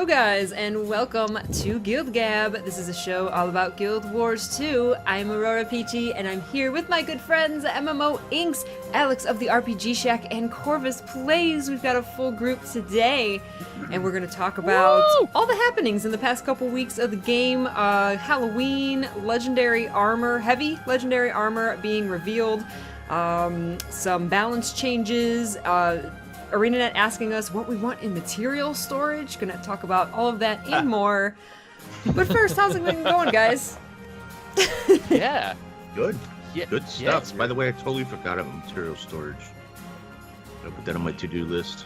guys, and welcome to GuildGab. This is a show all about Guild Wars 2. I'm AuroraPeachy, and I'm here with my good friends, MMOINKS, Alex of the RPG Shack, and Corvus Plays. We've got a full group today, and we're going to talk about all the happenings in the past couple weeks of the game. Halloween, legendary armor, heavy legendary armor being revealed, some balance changes, ArenaNet asking us what we want in material storage. Gonna talk about all of that and more. But first, how's it been going, guys? Yeah. Good. Yeah. Good stuff. By the way, I totally forgot about material storage. I'll put that on my to-do list.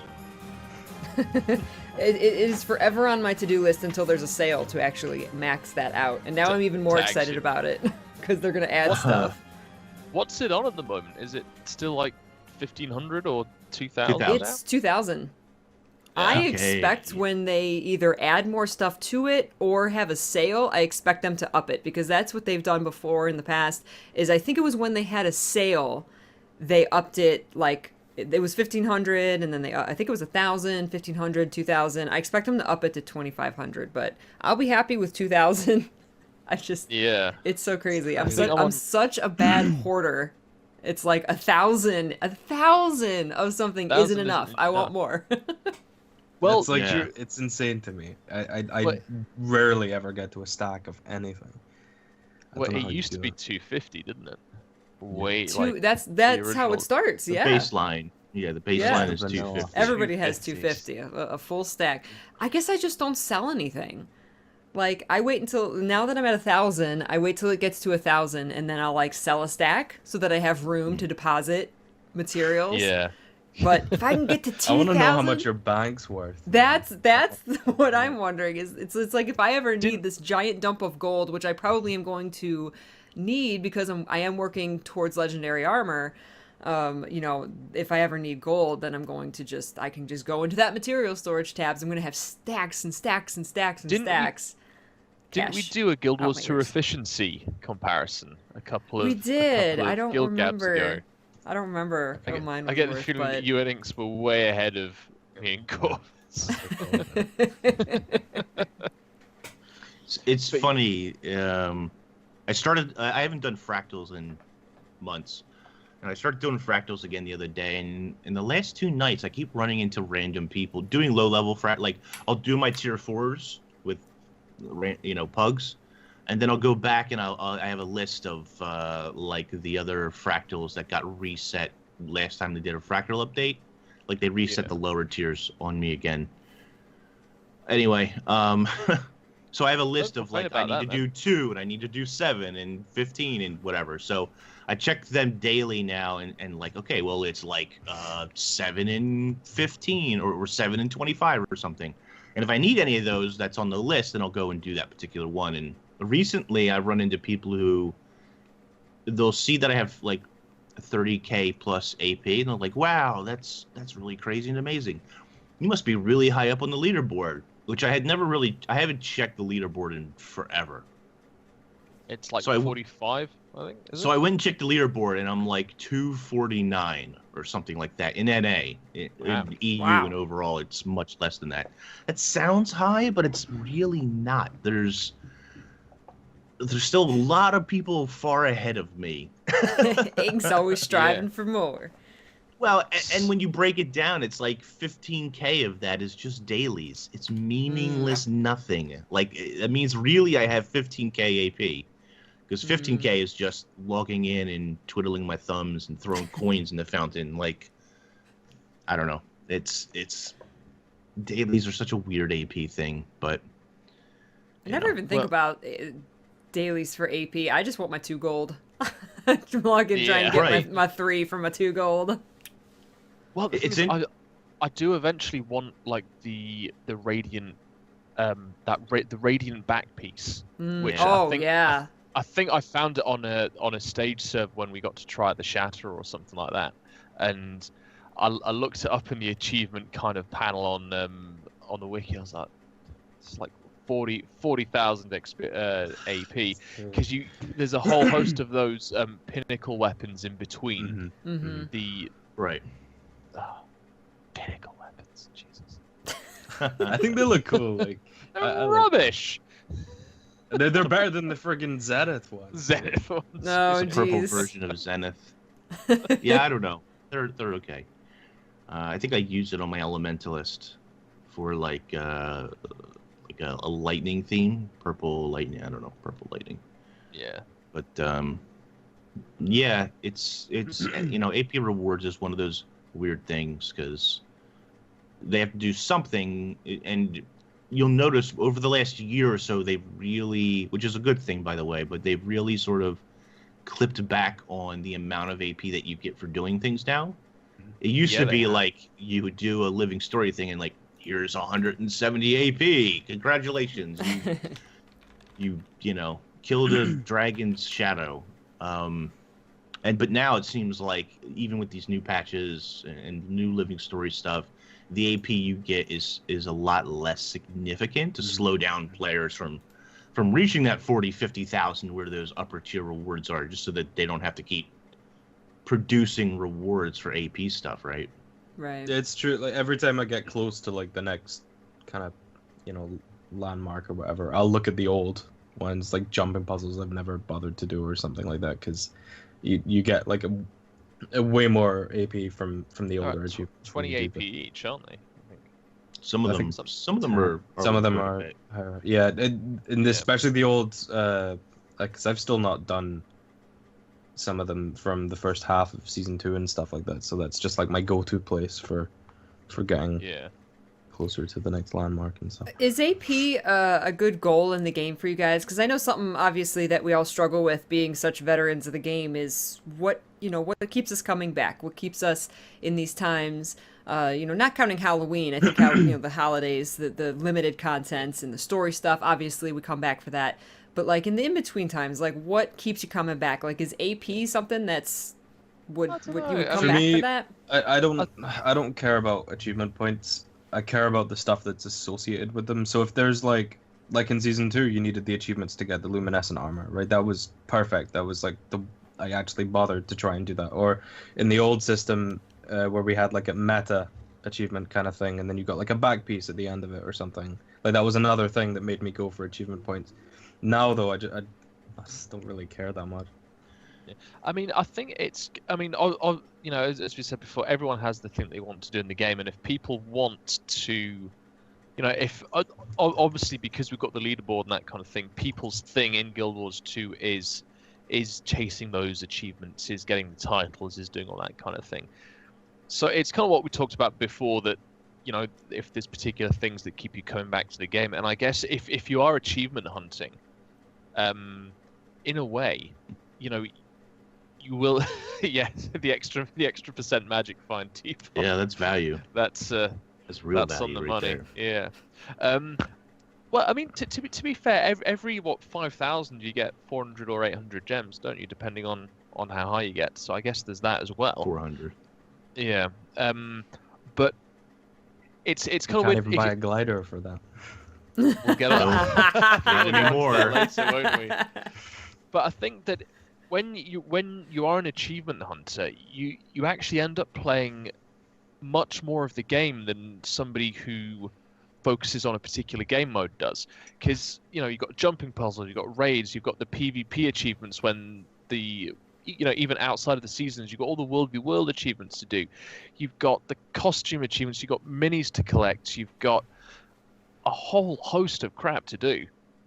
It is forever on my to-do list until there's a sale to actually max that out. And now I'm even more excited about it because they're gonna add stuff. What's it on at the moment? Is it still like 1500 or 2000? It's 2000. I expect when they either add more stuff to it or have a sale, I expect them to up it, because that's what they've done before in the past. Is I think it was when they had a sale, they upped it, like it was 1500, and then they I think it was 1000, 1500, 2000. I expect them to up it to 2500, but I'll be happy with 2000. I just it's so crazy. I'm such a bad hoarder. It's like 1,000 of something isn't enough. I want more. Well, it's like it's insane to me. I rarely ever get to a stack of anything. Well, it used to be 250, didn't it? Wait, that's how it starts. The baseline. Yeah, the baseline is 250. Everybody has 250, a full stack. I guess I just don't sell anything. Like, I wait until, now that I'm at 1,000, I wait till it gets to 1,000, and then I'll, like, sell a stack so that I have room to deposit materials. Yeah. But if I can get to 2,000... I want to know how much your bank's worth. That's what I'm wondering. It's like, if I ever need this giant dump of gold, which I probably am going to need because I am working towards legendary armor, you know, if I ever need gold, then I'm going to I can just go into that material storage tabs. I'm going to have stacks and stacks and stacks and stacks. Didn't we do a Guild Wars 2 efficiency comparison a couple of We did. I don't remember. I don't remember what mine was. I get the feeling that you and Inks were way ahead of me and Corvus. It's funny. I haven't done fractals in months. And I started doing fractals again the other day, and in the last 2 nights, I keep running into random people doing low-level like, I'll do my tier 4s with, you know, pugs, and then I'll go back and I have a list of, like, the other fractals that got reset last time they did a fractal update. Like, they reset the lower tiers on me again. Anyway, so I have a list of, like, I need to do 2, and I need to do 7, and 15, and whatever, so... I check them daily now, and like, okay, well, it's like 7 and 15 or 7 and 25 or something. And if I need any of those that's on the list, then I'll go and do that particular one. And recently I've run into people who, they'll see that I have like 30k plus AP, and they're like, wow, that's really crazy and amazing. You must be really high up on the leaderboard, which I haven't checked the leaderboard in forever. It's like 45, I think. So I went and checked the leaderboard, and I'm like 249 or something like that in NA. In EU and overall, it's much less than that. That sounds high, but it's really not. There's still a lot of people far ahead of me. Ink's always striving for more. Well, and when you break it down, it's like 15k of that is just dailies. It's meaningless nothing. Like, it means really I have 15k AP. Because 15k is just logging in and twiddling my thumbs and throwing coins in the fountain. Like, I don't know. It's dailies are such a weird AP thing, but I never even think about dailies for AP. I just want my 2 gold. Log in, try and get my 3 for my 2 gold. Well, I do eventually want like the radiant the radiant back piece, which I think I found it on a stage serve when we got to try at the Shatter or something like that, and I looked it up in the achievement kind of panel on the wiki. I was like, it's like 40,000 AP, because there's a whole host of those pinnacle weapons in between the pinnacle weapons. Jesus. I think they look cool. Like They're rubbish. They're better than the friggin' Zenith ones. Zenith ones. No, it's a purple jeez. version of Zenith. Yeah, I don't know. They're okay. I think I used it on my Elementalist for like a lightning theme, purple lightning. I don't know, purple lightning. Yeah. But yeah, it's AP rewards is one of those weird things because they have to do something, and you'll notice over the last year or so they've really, which is a good thing by the way, but they've really sort of clipped back on the amount of AP that you get for doing things now. It used to be like you would do a living story thing and like, here's 170 AP. Congratulations. You killed a dragon's shadow. But now it seems like even with these new patches and new living story stuff, the AP you get is a lot less significant to slow down players from reaching that 50,000 where those upper tier rewards are, just so that they don't have to keep producing rewards for AP stuff, right? Right. It's true. Like every time I get close to like the next kind of, landmark or whatever, I'll look at the old ones, like jumping puzzles I've never bothered to do or something like that, because you get like a way more AP from the older. 20 AP each, aren't they? I think. Some of them are. Some of them are. Yeah, and especially the old. Because I've still not done some of them from the first half of season 2 and stuff like that. So that's just like my go-to place for getting closer to the next landmark and stuff. Is AP a good goal in the game for you guys? Because I know something obviously that we all struggle with being such veterans of the game is what keeps us coming back, what keeps us in these times. Not counting Halloween, I think the holidays, the limited contents and the story stuff. Obviously, we come back for that. But like in the in-between times, like what keeps you coming back? Like is AP something that's would you would come back for that? I don't care about achievement points. I care about the stuff that's associated with them. So if there's like in season 2, you needed the achievements to get the luminescent armor, right? That was perfect. That was like I actually bothered to try and do that. Or in the old system where we had like a meta achievement kind of thing, and then you got like a back piece at the end of it or something. Like that was another thing that made me go for achievement points. Now though, I just don't really care that much. Yeah. I mean, I think it's. I mean, as we said before, everyone has the thing they want to do in the game, and if people want to, if obviously because we've got the leaderboard and that kind of thing, people's thing in Guild Wars 2 is chasing those achievements, is getting the titles, is doing all that kind of thing. So it's kind of what we talked about before, that if there's particular things that keep you coming back to the game, and I guess if you are achievement hunting, in a way, you will, the extra % magic find default. Yeah, that's value. That's real value. That's on the right money. there. Yeah. Well, I mean, to be fair, every 5,000 you get 400 or 800 gems, don't you? Depending on how high you get. So I guess there's that as well. 400. Yeah. But it's kind of weird. Can't even buy a glider for that. We'll get on anymore later, won't we? But I think that when you are an achievement hunter, you actually end up playing much more of the game than somebody who focuses on a particular game mode does, because you've got jumping puzzles, you've got raids, you've got the PvP achievements, when the even outside of the seasons, you've got all the world v world achievements to do, you've got the costume achievements, you've got minis to collect, you've got a whole host of crap to do.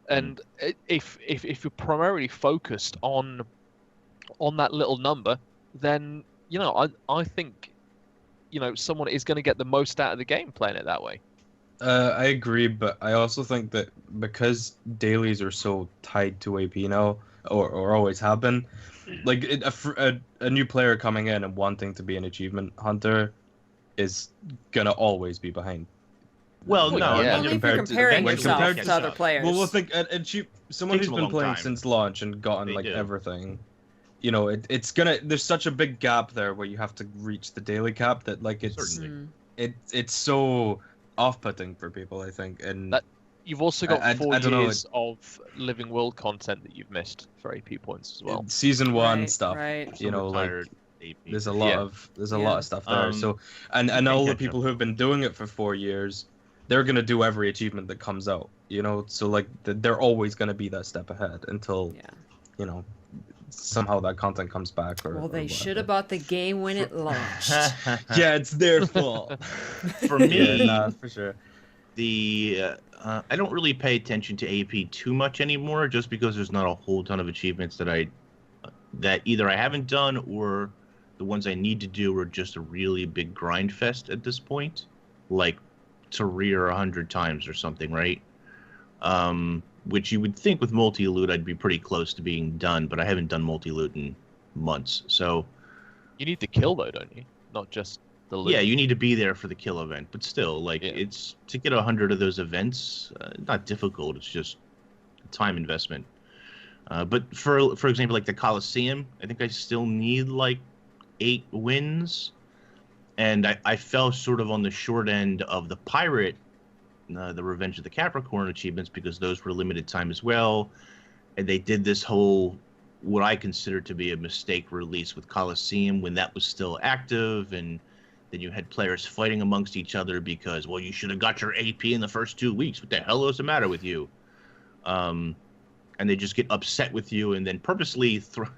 And if you're primarily focused on that little number, then I think someone is going to get the most out of the game playing it that way. I agree, but I also think that because dailies are so tied to AP now, or always have been, like a new player coming in and wanting to be an achievement hunter is gonna always be behind. Well, no, yeah. Only if you're comparing yourself to other players. Well, think someone who's been playing since launch and gotten everything. It's gonna. There's such a big gap there where you have to reach the daily cap that it's so off-putting for people, I think. And you've also got 4 years of living world content that you've missed for AP points as well. Season 1 stuff, right. there's a lot of stuff there. So and all the people who have been doing it for 4 years, they're gonna do every achievement that comes out. you know. So like they're always going to be that step ahead until, you know, somehow that content comes back. Well, they should have bought the game when it launched. Yeah, it's their fault. For me, for sure. I don't really pay attention to AP too much anymore, just because there's not a whole ton of achievements that either I haven't done or the ones I need to do are just a really big grind fest at this point, like to rear 100 times or something, right? Which you would think with multi-loot I'd be pretty close to being done, but I haven't done multi-loot in months. So you need the kill though, don't you? Not just the loot. Yeah, you need to be there for the kill event, but still, like, it's to get 100 of those events, not difficult. It's just time investment. But for example, like the Coliseum, I think I still need like 8 wins, and I fell sort of on the short end of the Pirate, the Revenge of the Capricorn achievements, because those were limited time as well, and they did this whole what I consider to be a mistake release with Coliseum when that was still active, and then you had players fighting amongst each other because, well, you should have got your AP in the first 2 weeks. What the hell was the matter with you? And they just get upset with you and then purposely throw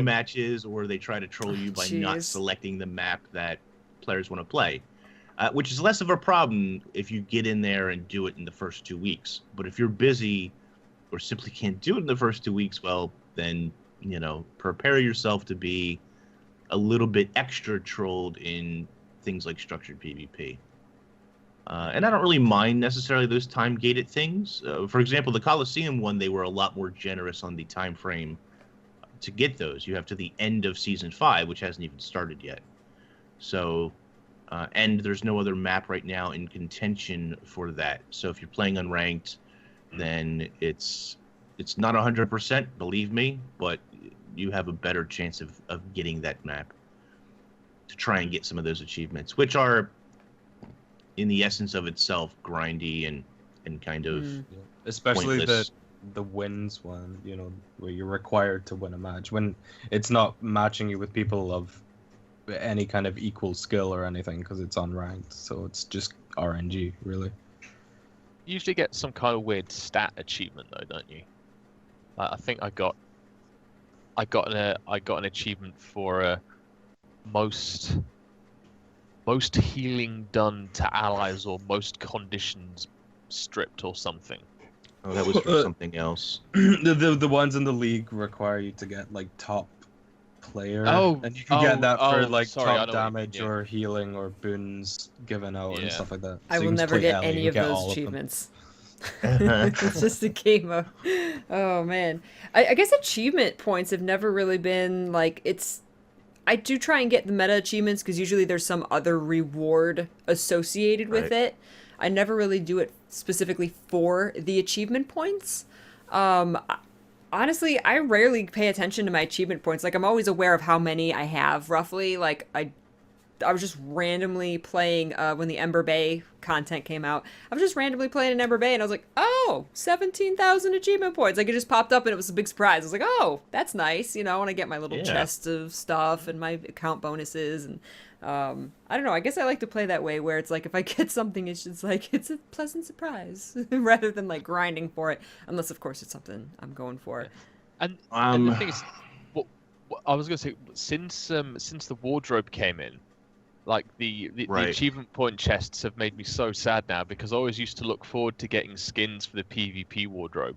matches, or they try to troll you by not selecting the map that players want to play, which is less of a problem if you get in there and do it in the first 2 weeks. But if you're busy or simply can't do it in the first 2 weeks, well, then, you know, prepare yourself to be a little bit extra trolled in things like structured PvP. And I don't really mind necessarily those time-gated things. For example, the Coliseum one, they were a lot more generous on the time frame to get those. You have to the end of Season 5, which hasn't even started yet. So, and there's no other map right now in contention for that. So if you're playing unranked, then it's not 100%, believe me, but you have a better chance of getting that map to try and get some of those achievements, which are, in the essence of itself, grindy and kind of especially pointless. the wins one, you know, where you're required to win a match when it's not matching you with people of any kind of equal skill or anything, because it's unranked, so it's just RNG really. You usually get some kind of weird stat achievement though, don't you? I think I got an achievement for most healing done to allies, or most conditions stripped, or something. Oh, that was for something else. The ones in the league require you to get like top player. And you can get that for like top damage or healing or boons given out and stuff like that. So I will never get any of those achievements. It's just a game of, oh man. I guess achievement points have never really been like, I do try and get the meta achievements because usually there's some other reward associated with it. I never really do it specifically for the achievement points. Honestly, I rarely pay attention to my achievement points. Like, I'm always aware of how many I have roughly. Like, I was just randomly playing when the Ember Bay content came out. I was just randomly playing in Ember Bay, and I was like, oh, 17,000 achievement points. Like, it just popped up, and it was a big surprise. I was like, oh, that's nice. You know, I want to get my little chest of stuff and my account bonuses. And I don't know. I guess I like to play that way, where it's like, if I get something, it's just like, it's a pleasant surprise rather than like grinding for it. Unless, of course, it's something I'm going for. And the thing is, what I was going to say, since the wardrobe came in, like the achievement point chests have made me so sad now, because I always used to look forward to getting skins for the PvP wardrobe,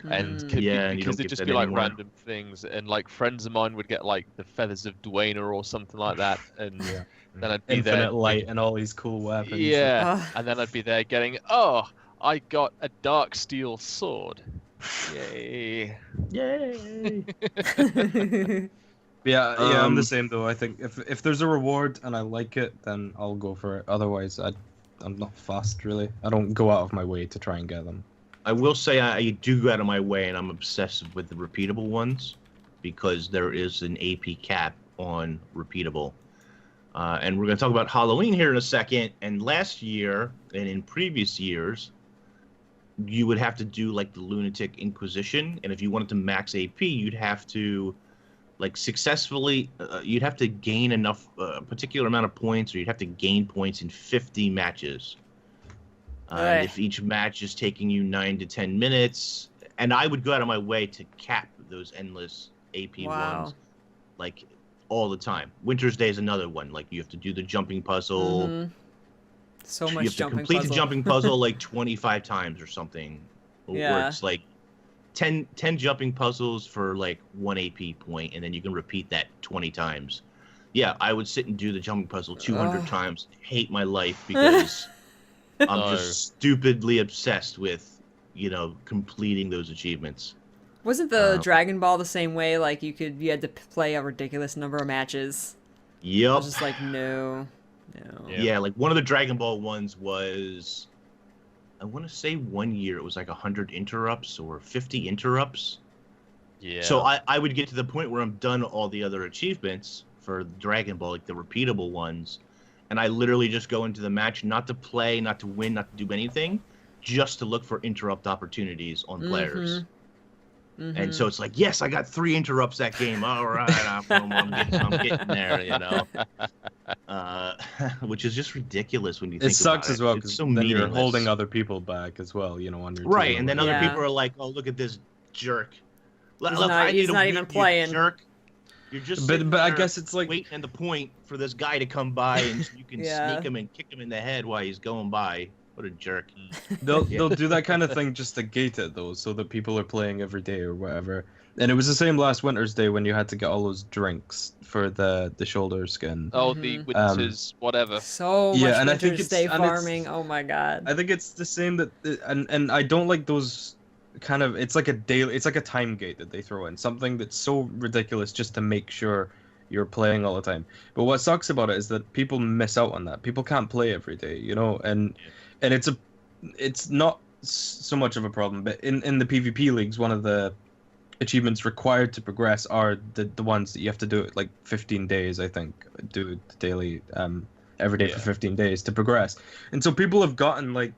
and because it'd just be like random things, and like friends of mine would get like the feathers of Duena or something like that, and then I'd be Infinite light and all these cool weapons. And then I'd be there getting, oh, I got a dark steel sword, yay. Yeah, I'm the same though. I think if there's a reward and I like it, then I'll go for it. Otherwise, I'm not fast really. I don't go out of my way to try and get them. I will say I do go out of my way, and I'm obsessive with the repeatable ones, because there is an AP cap on repeatable. And we're going to talk about Halloween here in a second. And last year, and in previous years, you would have to do like the Lunatic Inquisition, and if you wanted to max AP, you'd have to like successfully, you'd have to gain enough, particular amount of points, or you'd have to gain points in 50 matches. And if each match is taking you 9 to 10 minutes, and I would go out of my way to cap those endless AP ones, like all the time. Winter's Day is another one. Like you have to do the jumping puzzle. So much jumping puzzle. You have to complete the jumping puzzle like 25 times or something. Or it's like 10 jumping puzzles for like 1 AP point, and then you can repeat that 20 times. Yeah, I would sit and do the jumping puzzle 200 times. Hate my life because I'm just stupidly obsessed with, completing those achievements. Wasn't the Dragon Ball the same way? Like you had to play a ridiculous number of matches. Yep. I was just like, no. Yeah, like one of the Dragon Ball ones was, I want to say 1 year it was like 100 interrupts or 50 interrupts. Yeah. So I would get to the point where I'm done all the other achievements for Dragon Ball, like the repeatable ones, and I literally just go into the match not to play, not to win, not to do anything, just to look for interrupt opportunities on players. And so it's like, yes, I got 3 interrupts that game. All right, I'm getting there, which is just ridiculous when you think about it. It sucks as well because so then you're meaningless. holding other people back as well, on your right, team. and then other people are like, oh, look at this jerk. He's not even playing. You jerk. You're just but I guess it's like waiting at the point for this guy to come by and you can sneak him and kick him in the head while he's going by. What a jerk. They'll do that kind of thing just to gate it though, so that people are playing every day or whatever. And it was the same last Winter's Day when you had to get all those drinks for the shoulder skin. Oh, the Winter's whatever. So much Winter's Day farming. Oh my god. I think it's the same and I don't like those kind of, it's like a time gate that they throw in, something that's so ridiculous just to make sure you're playing all the time. But what sucks about it is that people miss out on that. People can't play every day, and it's not so much of a problem. But in the PvP leagues, one of the achievements required to progress are the ones that you have to do it like 15 days, I think, do it daily every day for 15 days to progress. And so people have gotten like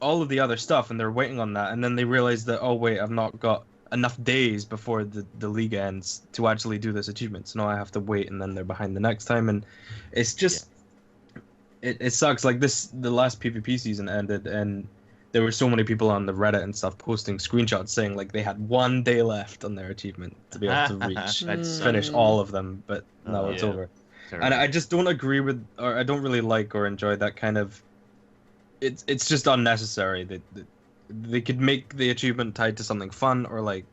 all of the other stuff and they're waiting on that, and then they realize that, oh wait, I've not got enough days before the league ends to actually do this achievement, so now I have to wait, and then they're behind the next time, and it's just it sucks. Like the last PvP season ended and there were so many people on the Reddit and stuff posting screenshots saying like they had 1 day left on their achievement to be able to reach finish all of them, but now it's over. Terrible. And I just don't agree with, or I don't really like or enjoy that kind of, it's just unnecessary. That they could make the achievement tied to something fun or like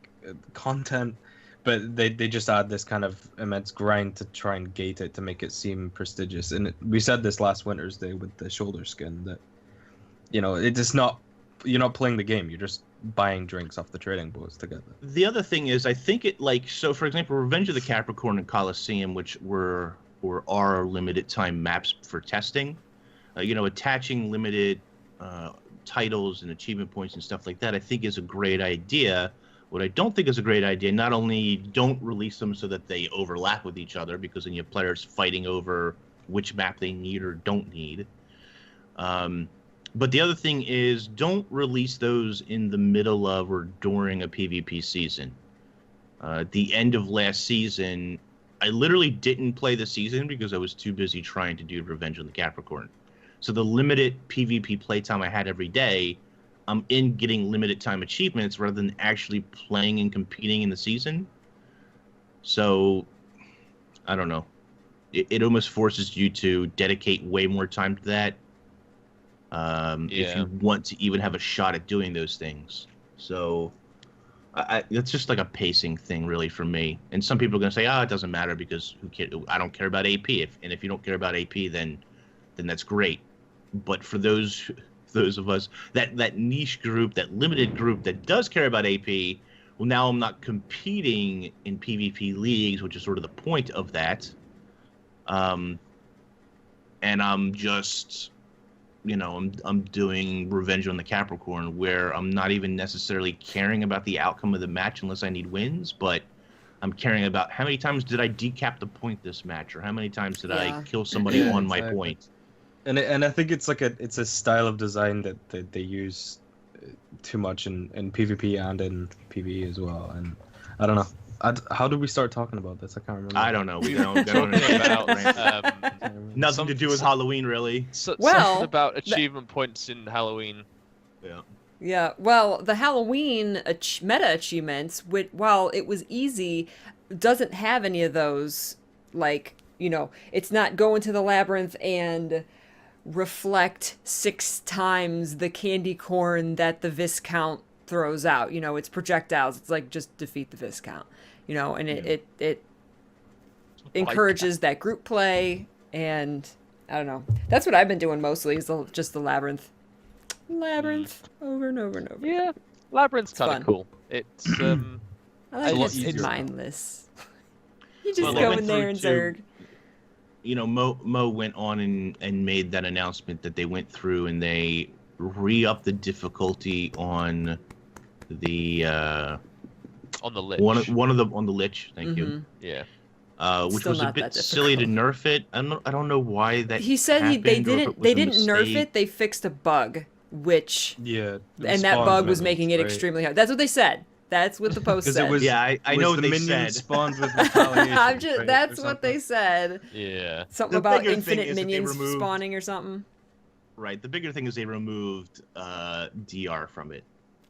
content, but they just add this kind of immense grind to try and gate it to make it seem prestigious. And we said this last Winter's Day with the shoulder skin that, it's not, you're not playing the game, you're just buying drinks off the trading boards together. The other thing is, I think so for example, Revenge of the Capricorn and Colosseum, which are limited time maps for testing, attaching limited titles and achievement points and stuff like that, I think is a great idea. What I don't think is a great idea, not only don't release them so that they overlap with each other, because then you have players fighting over which map they need or don't need. But the other thing is, don't release those in the middle of or during a PvP season. At the end of last season, I literally didn't play the season because I was too busy trying to do Revenge of the Capricorn. So the limited PvP playtime I had every day, I'm in getting limited time achievements rather than actually playing and competing in the season. So, I don't know. It almost forces you to dedicate way more time to that if you want to even have a shot at doing those things. So, it's just like a pacing thing, really, for me. And some people are going to say, it doesn't matter because I don't care about AP. And if you don't care about AP, then that's great. But for those of us, that niche group, that limited group that does care about AP, well, now I'm not competing in PvP leagues, which is sort of the point of that. And I'm just, I'm doing Revenge on the Capricorn, where I'm not even necessarily caring about the outcome of the match unless I need wins, but I'm caring about how many times did I decap the point this match, or how many times did I kill somebody on my point. And I think it's like it's a style of design that they use too much in PvP and in PvE as well. And I don't know. How did we start talking about this? I can't remember. I don't know. We don't about nothing to do with Halloween, really. Something about achievement points in Halloween. Yeah. Yeah, well, the Halloween meta achievements, while it was easy, doesn't have any of those. Like, it's not go into the labyrinth and reflect 6 times the candy corn that the Viscount throws out. It's projectiles. It's like just defeat the Viscount. And it encourages that group play, and I don't know. That's what I've been doing mostly, is just the labyrinth. Over and over and over. Yeah, labyrinth's kind of cool. It's I like it's mindless. You just go in there and zerg. Mo went on and made that announcement that they went through and they re-upped the difficulty on the Lich. On the Lich. Thank you. Yeah. Which was a bit silly to nerf it. I don't know why that. He said they didn't nerf it. They fixed a bug, which and that bug was making it extremely hard. That's what they said. That's what the post said. I know what they said. Spawned with retaliation. That's what they said. Yeah. Something about infinite minions spawning or something. Right. The bigger thing is they removed DR from it.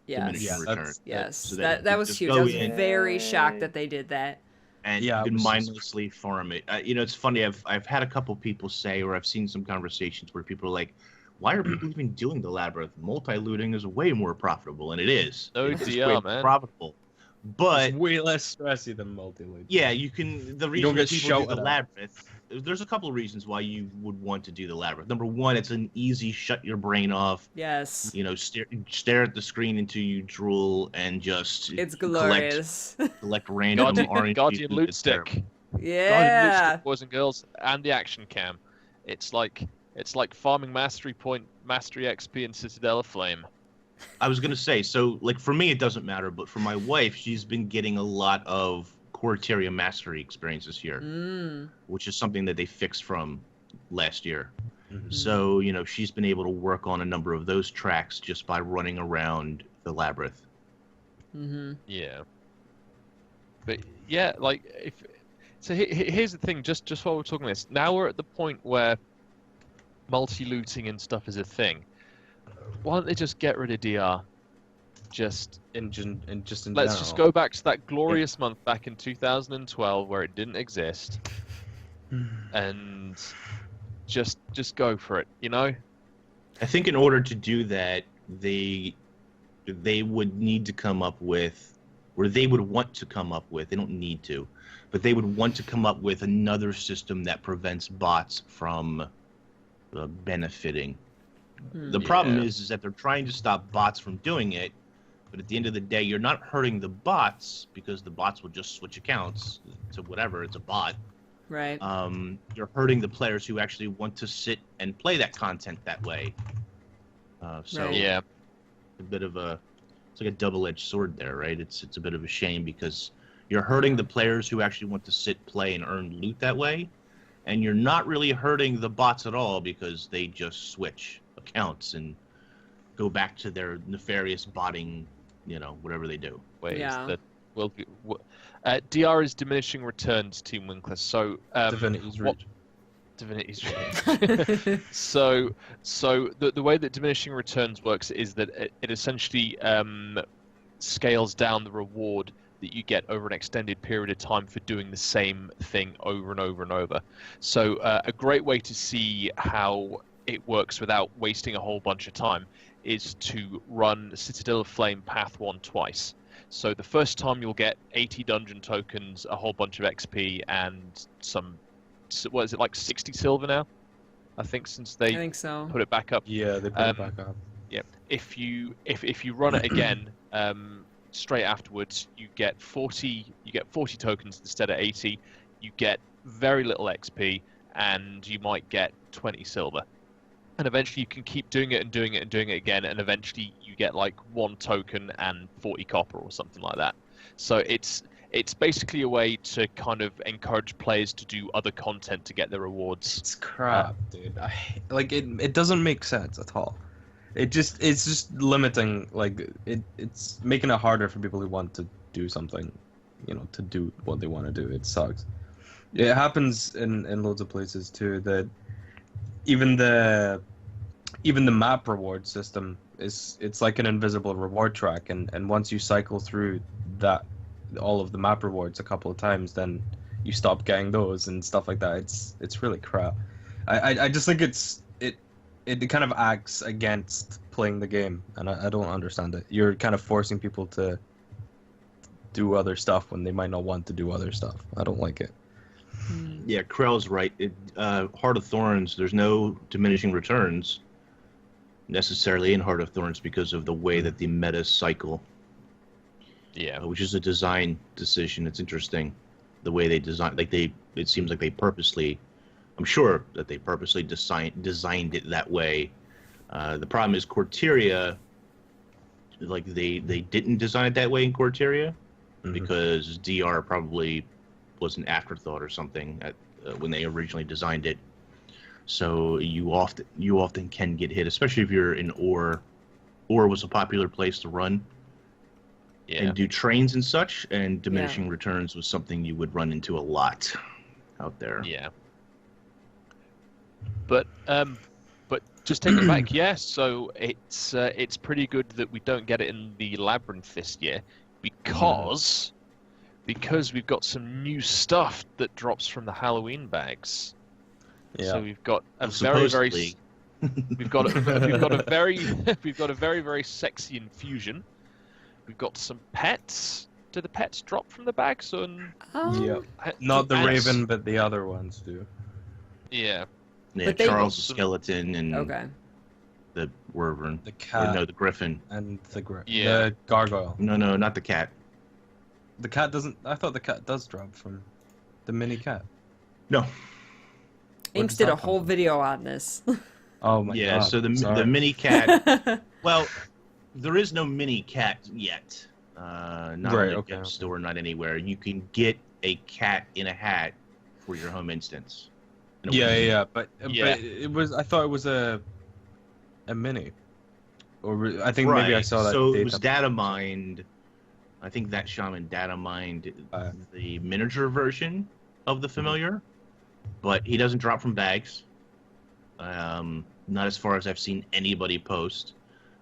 Yes. Yes. So that was huge. I was very shocked that they did that. And you can mindlessly farm it. It's funny. I've had a couple people say, or I've seen some conversations where people are like, "Why are people even doing the labyrinth? Multi-looting is way more profitable," and it is. No DR, man. Profitable, but it's way less stressy than multi-looting. Yeah, you can. The reason people do the labyrinth. There's a couple of reasons why you would want to do the labyrinth. Number one, it's an easy shut your brain off. Yes. Stare at the screen until you drool and just. It's glorious. Collect random orange. Guardian loot stick. Yeah. Guardian loot stick, boys and girls, and the action cam. It's like farming mastery point, mastery XP, and Citadel of Flame. I was gonna say, so like for me it doesn't matter, but for my wife, she's been getting a lot of Quarteria mastery experience this year, which is something that they fixed from last year. So she's been able to work on a number of those tracks just by running around the labyrinth. Yeah. But yeah, here's the thing. Just while we're talking this, now we're at the point where multi-looting and stuff is a thing. Why don't they just get rid of DR? Let's just go back to that glorious month back in 2012 where it didn't exist, and just go for it. I think in order to do that, they would need to come up with, or they would want to come up with. They don't need to, but they would want to come up with another system that prevents bots from benefiting. The problem is that they're trying to stop bots from doing it, but at the end of the day, you're not hurting the bots because the bots will just switch accounts to whatever. It's a bot. Right. You're hurting the players who actually want to sit and play that content that way. It's like a double-edged sword there, right? It's a bit of a shame because you're hurting the players who actually want to sit, play, and earn loot that way, and you're not really hurting the bots at all because they just switch accounts and go back to their nefarious botting, whatever they do. DR is diminishing returns, Team Winkless. So Divinity's Reach. Divinity's Reach. So the way that diminishing returns works is that it essentially scales down the reward that you get over an extended period of time for doing the same thing over and over and over. So a great way to see how it works without wasting a whole bunch of time is to run Citadel of Flame Path 1 twice. So the first time you'll get 80 dungeon tokens, a whole bunch of XP, and some, what is it, like 60 silver now? I think since they put it back up. Yeah, they put it back up. Yeah. If you run it again, straight afterwards, you get 40 tokens instead of 80. You get very little XP, and you might get 20 silver. And eventually you can keep doing it and doing it and doing it again, and eventually you get like 1 token and 40 copper or something like that. So it's basically a way to kind of encourage players to do other content to get their rewards. It's crap, dude. It doesn't make sense at all. It's just limiting, it's making it harder for people who want to do something, to do what they want to do. It sucks. It happens in loads of places too, that even the map reward system it's like an invisible reward track, and once you cycle through that, all of the map rewards a couple of times, then you stop getting those and stuff like that. It's really crap. I just think it kind of acts against playing the game, and I don't understand it. You're kind of forcing people to do other stuff when they might not want to do other stuff. I don't like it. Yeah, Krell's right. Heart of Thorns, there's no diminishing returns necessarily in Heart of Thorns because of the way that the metas cycle. Yeah, which is a design decision. It's interesting the way they design. It seems like they purposely. I'm sure that they purposely designed it that way. The problem is Corteria. Like they didn't design it that way in Corteria, because DR probably was an afterthought or something when they originally designed it. So you often can get hit, especially if you're in Ore. Ore was a popular place to run. Yeah. And do trains and such, and diminishing returns was something you would run into a lot out there. Yeah. But just take it back, yes. So it's pretty good that we don't get it in the Labyrinth this year, because we've got some new stuff that drops from the Halloween bags. Yeah. So we've got a we've got a very sexy infusion. We've got some pets. Do the pets drop from the bags? Not the Raven, but the other ones do. Yeah. Yeah, Charles the skeleton and the Wyvern. The cat. No, the Griffin. And the Gargoyle. No, not the cat. The cat doesn't... I thought the cat does drop from the mini cat. No. Inks did a whole video on this. Oh my god. Yeah, so the mini cat... Well, there is no mini cat yet. Not in the gift store, not anywhere. You can get a cat in a hat for your home instance. But it was. I thought it was a mini, or I think maybe I saw that. So it was data mined. I think that shaman data mined the miniature version of the familiar, but he doesn't drop from bags. Not as far as I've seen anybody post,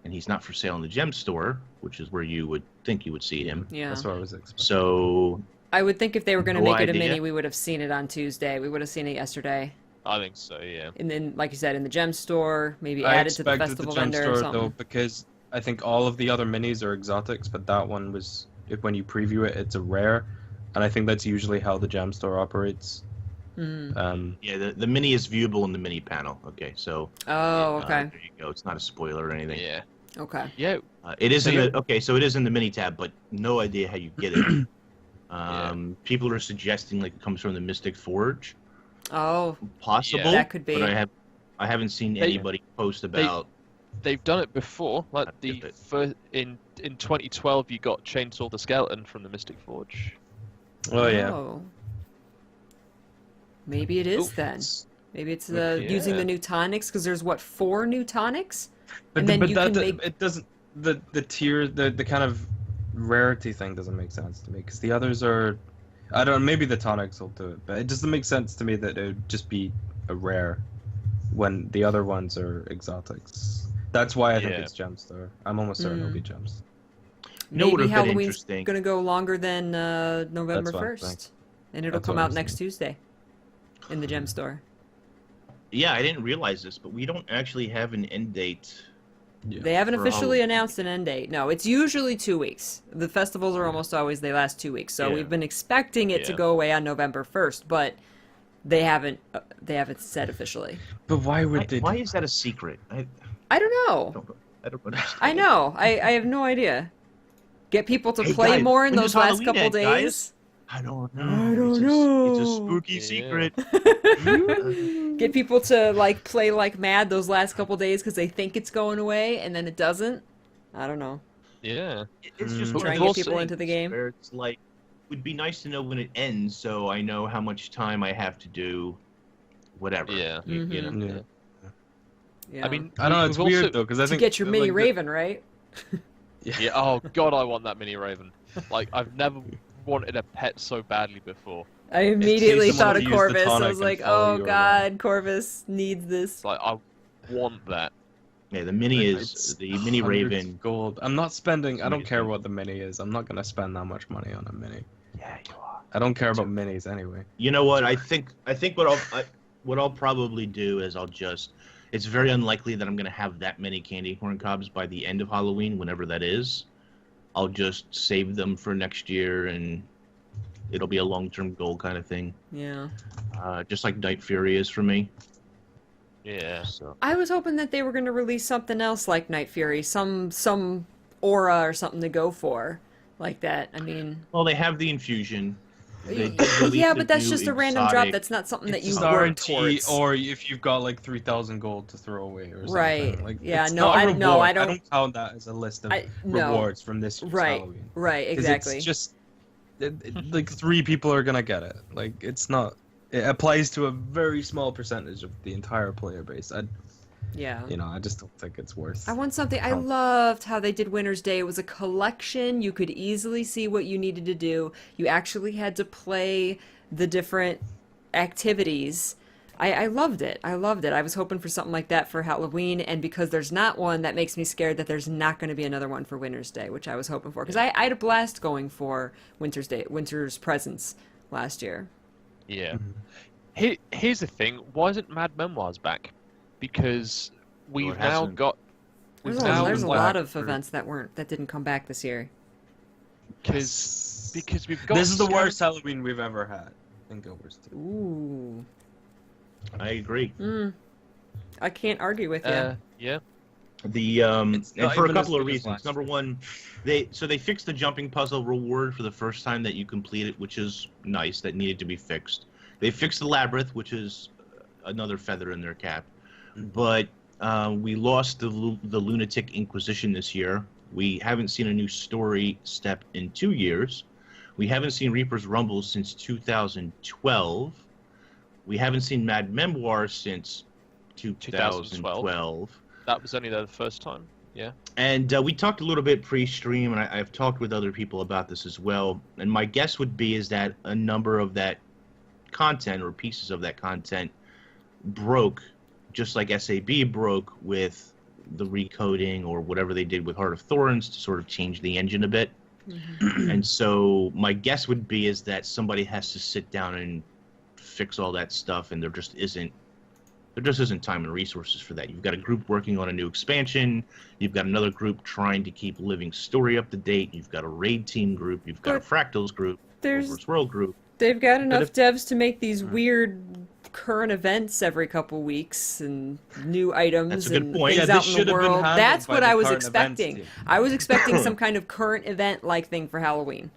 and he's not for sale in the gem store, which is where you would think you would see him. Yeah, that's what I was expecting. So I would think if they were going to make it a mini, we would have seen it on Tuesday. We would have seen it yesterday. I think so, yeah. And then, like you said, in the gem store, maybe added to the festival vendor or something. Though, because I think all of the other minis are exotics, but that one was, when you preview it, it's a rare, and I think that's usually how the gem store operates. Yeah, the mini is viewable in the mini panel. Okay, so. Oh, okay. There you go. It's not a spoiler or anything. Yeah. Okay. Yeah. It is so it is in the mini tab, but no idea how you get it. People are suggesting like it comes from the Mystic Forge. Oh, possible. Yeah, that could be. But I haven't seen anybody post about. They've done it before. Like in 2012, you got Chainsaw the Skeleton from the Mystic Forge. Oh yeah. Maybe it is then. Maybe it's using the new tonics, because there's 4 new tonics, and then you can make. It doesn't. The tier, the kind of rarity thing doesn't make sense to me, because the others are. I don't know, maybe the tonics will do it, but it doesn't make sense to me that it would just be a rare when the other ones are exotics. That's why I think it's Gemstar. I'm almost certain it'll be Gems. Maybe Halloween's going to go longer than November 1st, and it'll come out next Tuesday in the Gem Store. Yeah, I didn't realize this, but we don't actually have an end date. Yeah. They haven't officially announced an end date. No, it's usually 2 weeks. The festivals are almost always, they last 2 weeks. So we've been expecting it to go away on November 1st, but they haven't said officially. But why would they? Why is that a secret? I don't know. I don't understand. I know. I have no idea. Get people to play more in those last couple days. Guys? I don't know. It's a spooky secret. Get people to play like mad those last couple days because they think it's going away and then it doesn't. I don't know. Yeah. It's just trying to get people into the game. Where it's like, it would be nice to know when it ends, so I know how much time I have to do whatever. Yeah. You know. Yeah. I mean, I don't know. It's weird though, because I think to get your mini Raven, right? Yeah. Oh God, I want that mini Raven. Like I've never wanted a pet so badly before. I immediately thought of Corvus. I was like, oh God, Corvus needs this. Like I want that. Yeah, the mini is the mini Raven gold. I'm not spending. I don't care what the mini is. I'm not gonna spend that much money on a mini. Yeah, you are. I don't care about minis anyway. You know what? I think what I'll probably do is it's very unlikely that I'm gonna have that many candy corn cobs by the end of Halloween, whenever that is. I'll just save them for next year, and it'll be a long-term goal kind of thing. Yeah. Just like Night Fury is for me. Yeah. So I was hoping that they were going to release something else like Night Fury, some aura or something to go for, like that. I mean, well, they have the infusion. Yeah, but that's just a random drop. That's not something that you work towards. Or if you've got like 3,000 gold to throw away or something. Right. Like, yeah. it's No, not a I reward. no, I I don't count that as a list of rewards from this year's Halloween. Right. Exactly. It's just like 3 people are gonna get it. Like it's not. It applies to a very small percentage of the entire player base. Yeah. You know, I just don't think it's worth. I want something. I loved how they did Winter's Day. It was a collection. You could easily see what you needed to do. You actually had to play the different activities. I loved it. I loved it. I was hoping for something like that for Halloween, and because there's not one, that makes me scared that there's not going to be another one for Winter's Day, which I was hoping for. Because I had a blast going for Winter's Presents last year. Yeah. Here's the thing. Why isn't Mad Memoirs back? Because we've now got. There's a lot of events that didn't come back this year. Because we've got. This is the worst Halloween we've ever had in Guild Wars 2. Ooh. I agree. I can't argue with you. Yeah. And for a couple of reasons. Number one, they fixed the jumping puzzle reward for the first time that you complete it, which is nice. That needed to be fixed. They fixed the labyrinth, which is another feather in their cap. But we lost the Lunatic Inquisition this year. We haven't seen a new story step in 2 years. We haven't seen Reaper's Rumble since 2012. We haven't seen Mad Memoirs since 2012. That was only the first time, yeah. And we talked a little bit pre-stream, and I've talked with other people about this as well. And my guess would be is that a number of that content or pieces of that content broke, just like SAB broke with the recoding or whatever they did with Heart of Thorns to sort of change the engine a bit. And so my guess would be is that somebody has to sit down and fix all that stuff, and there just isn't time and resources for that. You've got a group working on a new expansion. You've got another group trying to keep Living Story up to date. You've got a raid team group. You've got a Fractals group. There's World group. They've got enough devs to make these weird current events every couple weeks and new items and things out in the world. That's what I was expecting. I was expecting some kind of current event like thing for Halloween.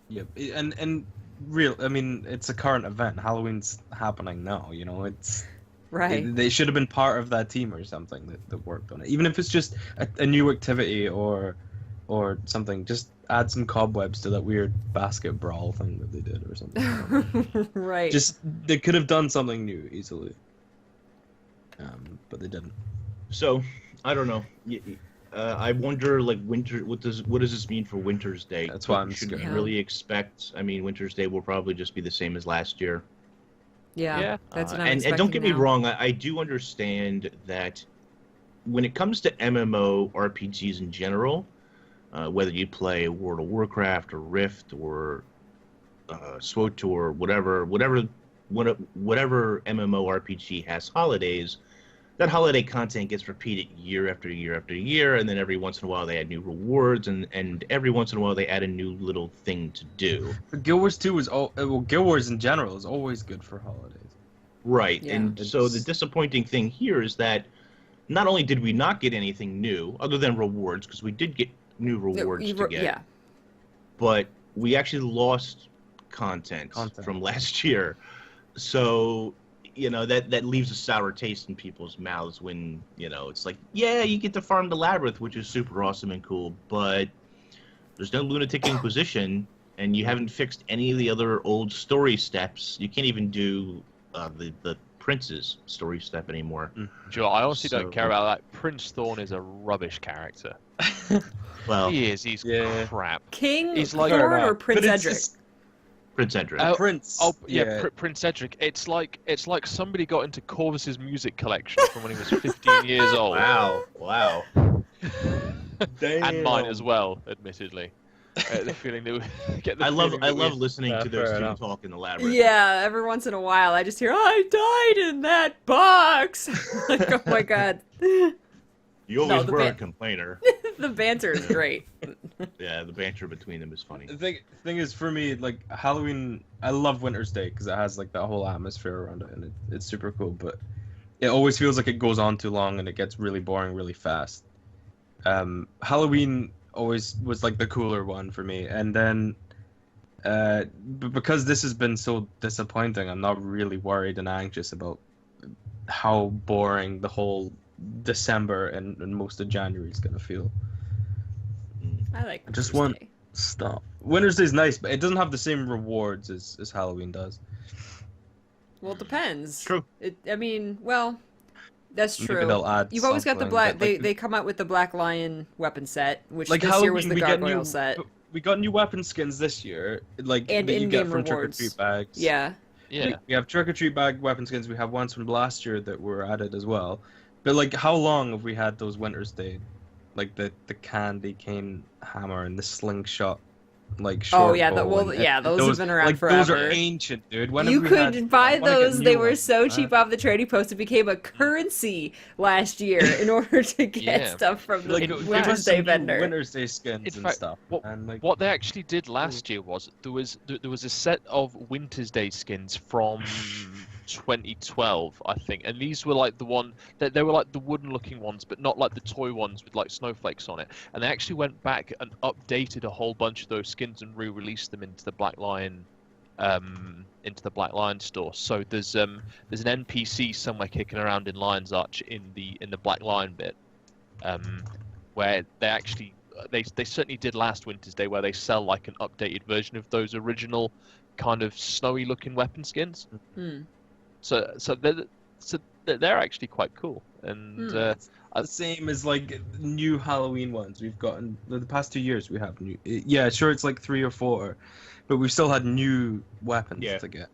Yeah, and I mean, it's a current event. Halloween's happening now, you know, it's right. They should have been part of that team or something that worked on it. Even if it's just a new activity or something, just add some cobwebs to that weird basket brawl thing that they did or something. Right. Just, they could have done something new easily. But they didn't. So, I don't know. I wonder, like, what does this mean for Winter's Day? That's why I'm should scared. we really expect? I mean, Winter's Day will probably just be the same as last year. Yeah. That's what I'm expecting. And don't get me wrong, I do understand that when it comes to MMO RPGs in general, whether you play World of Warcraft or Rift or SWTOR, whatever MMORPG has holidays, that holiday content gets repeated year after year after year, and then every once in a while they add new rewards, and every once in a while they add a new little thing to do. But Guild Wars 2 is Guild Wars in general is always good for holidays. Right, yeah. And so the disappointing thing here is that not only did we not get anything new, other than rewards, because we did get new rewards to get, yeah, but we actually lost content from last year. So, you know, that leaves a sour taste in people's mouths when, you know, it's like, yeah, you get to farm the Labyrinth, which is super awesome and cool, but there's no Lunatic Inquisition, and you haven't fixed any of the other old story steps. You can't even do the Prince's story step anymore. Joe, I honestly don't care about that. Prince Thorn is a rubbish character. Well, he is. He's crap. King He's like Thorn or Prince Edric? Prince Edric. Prince. Oh yeah, Prince Edric. It's like somebody got into Corvus's music collection from when he was 15 years old. Wow. And mine as well, admittedly. The feeling that we get the I love listening to those two talk in the labyrinth. Yeah, every once in a while I just hear, I died in that box. Like, oh my god. You always were a complainer. The banter is great. Yeah, the banter between them is funny. The thing is, for me, like, Halloween, I love Winter's Day because it has, like, that whole atmosphere around it, and it's super cool, but it always feels like it goes on too long and it gets really boring really fast. Halloween always was, like, the cooler one for me, and then, because this has been so disappointing, I'm not really worried and anxious about how boring the whole December and most of January is gonna feel. I like I just want stop. Winter's Day is nice, but it doesn't have the same rewards as Halloween does. Well, it depends. True. I mean, well, that's Maybe true. they'll add You've always got the something, black. but, like, They come out with the Black Lion weapon set, which like this Halloween, year was the we get gargoyle new, set, we got new weapon skins this year, like and that you get in-game from Trick or rewards. Treat bags. Yeah. Yeah. We have Trick or Treat bag weapon skins. We have ones from last year that were added as well. But like, how long have we had those Winter's Day? Like the candy cane hammer and the slingshot, like short Oh yeah, bow those have been around like, forever. Those are ancient, dude. When You have we could had, buy I wanna get those; new they were ones, so man. cheap off the trading post. It became a currency last year in order to get Yeah. stuff from the Like, give Winter's us Day some new vendor. Winter's Day skins In and fact, stuff. And like, What they actually did last year was there was a set of Winter's Day skins from 2012, I think, and these were like the one that they were like the wooden looking ones, but not like the toy ones with like snowflakes on it. And they actually went back and updated a whole bunch of those skins and re-released them into the Black Lion store. So there's an NPC somewhere kicking around in Lion's Arch in the Black Lion bit, where they actually they certainly did last Winter's Day, where they sell like an updated version of those original kind of snowy looking weapon skins. Hmm. So they're actually quite cool, and the same as like new Halloween ones we've gotten the past 2 years. We have new, yeah, sure, it's like 3 or 4, but we've still had new weapons to get.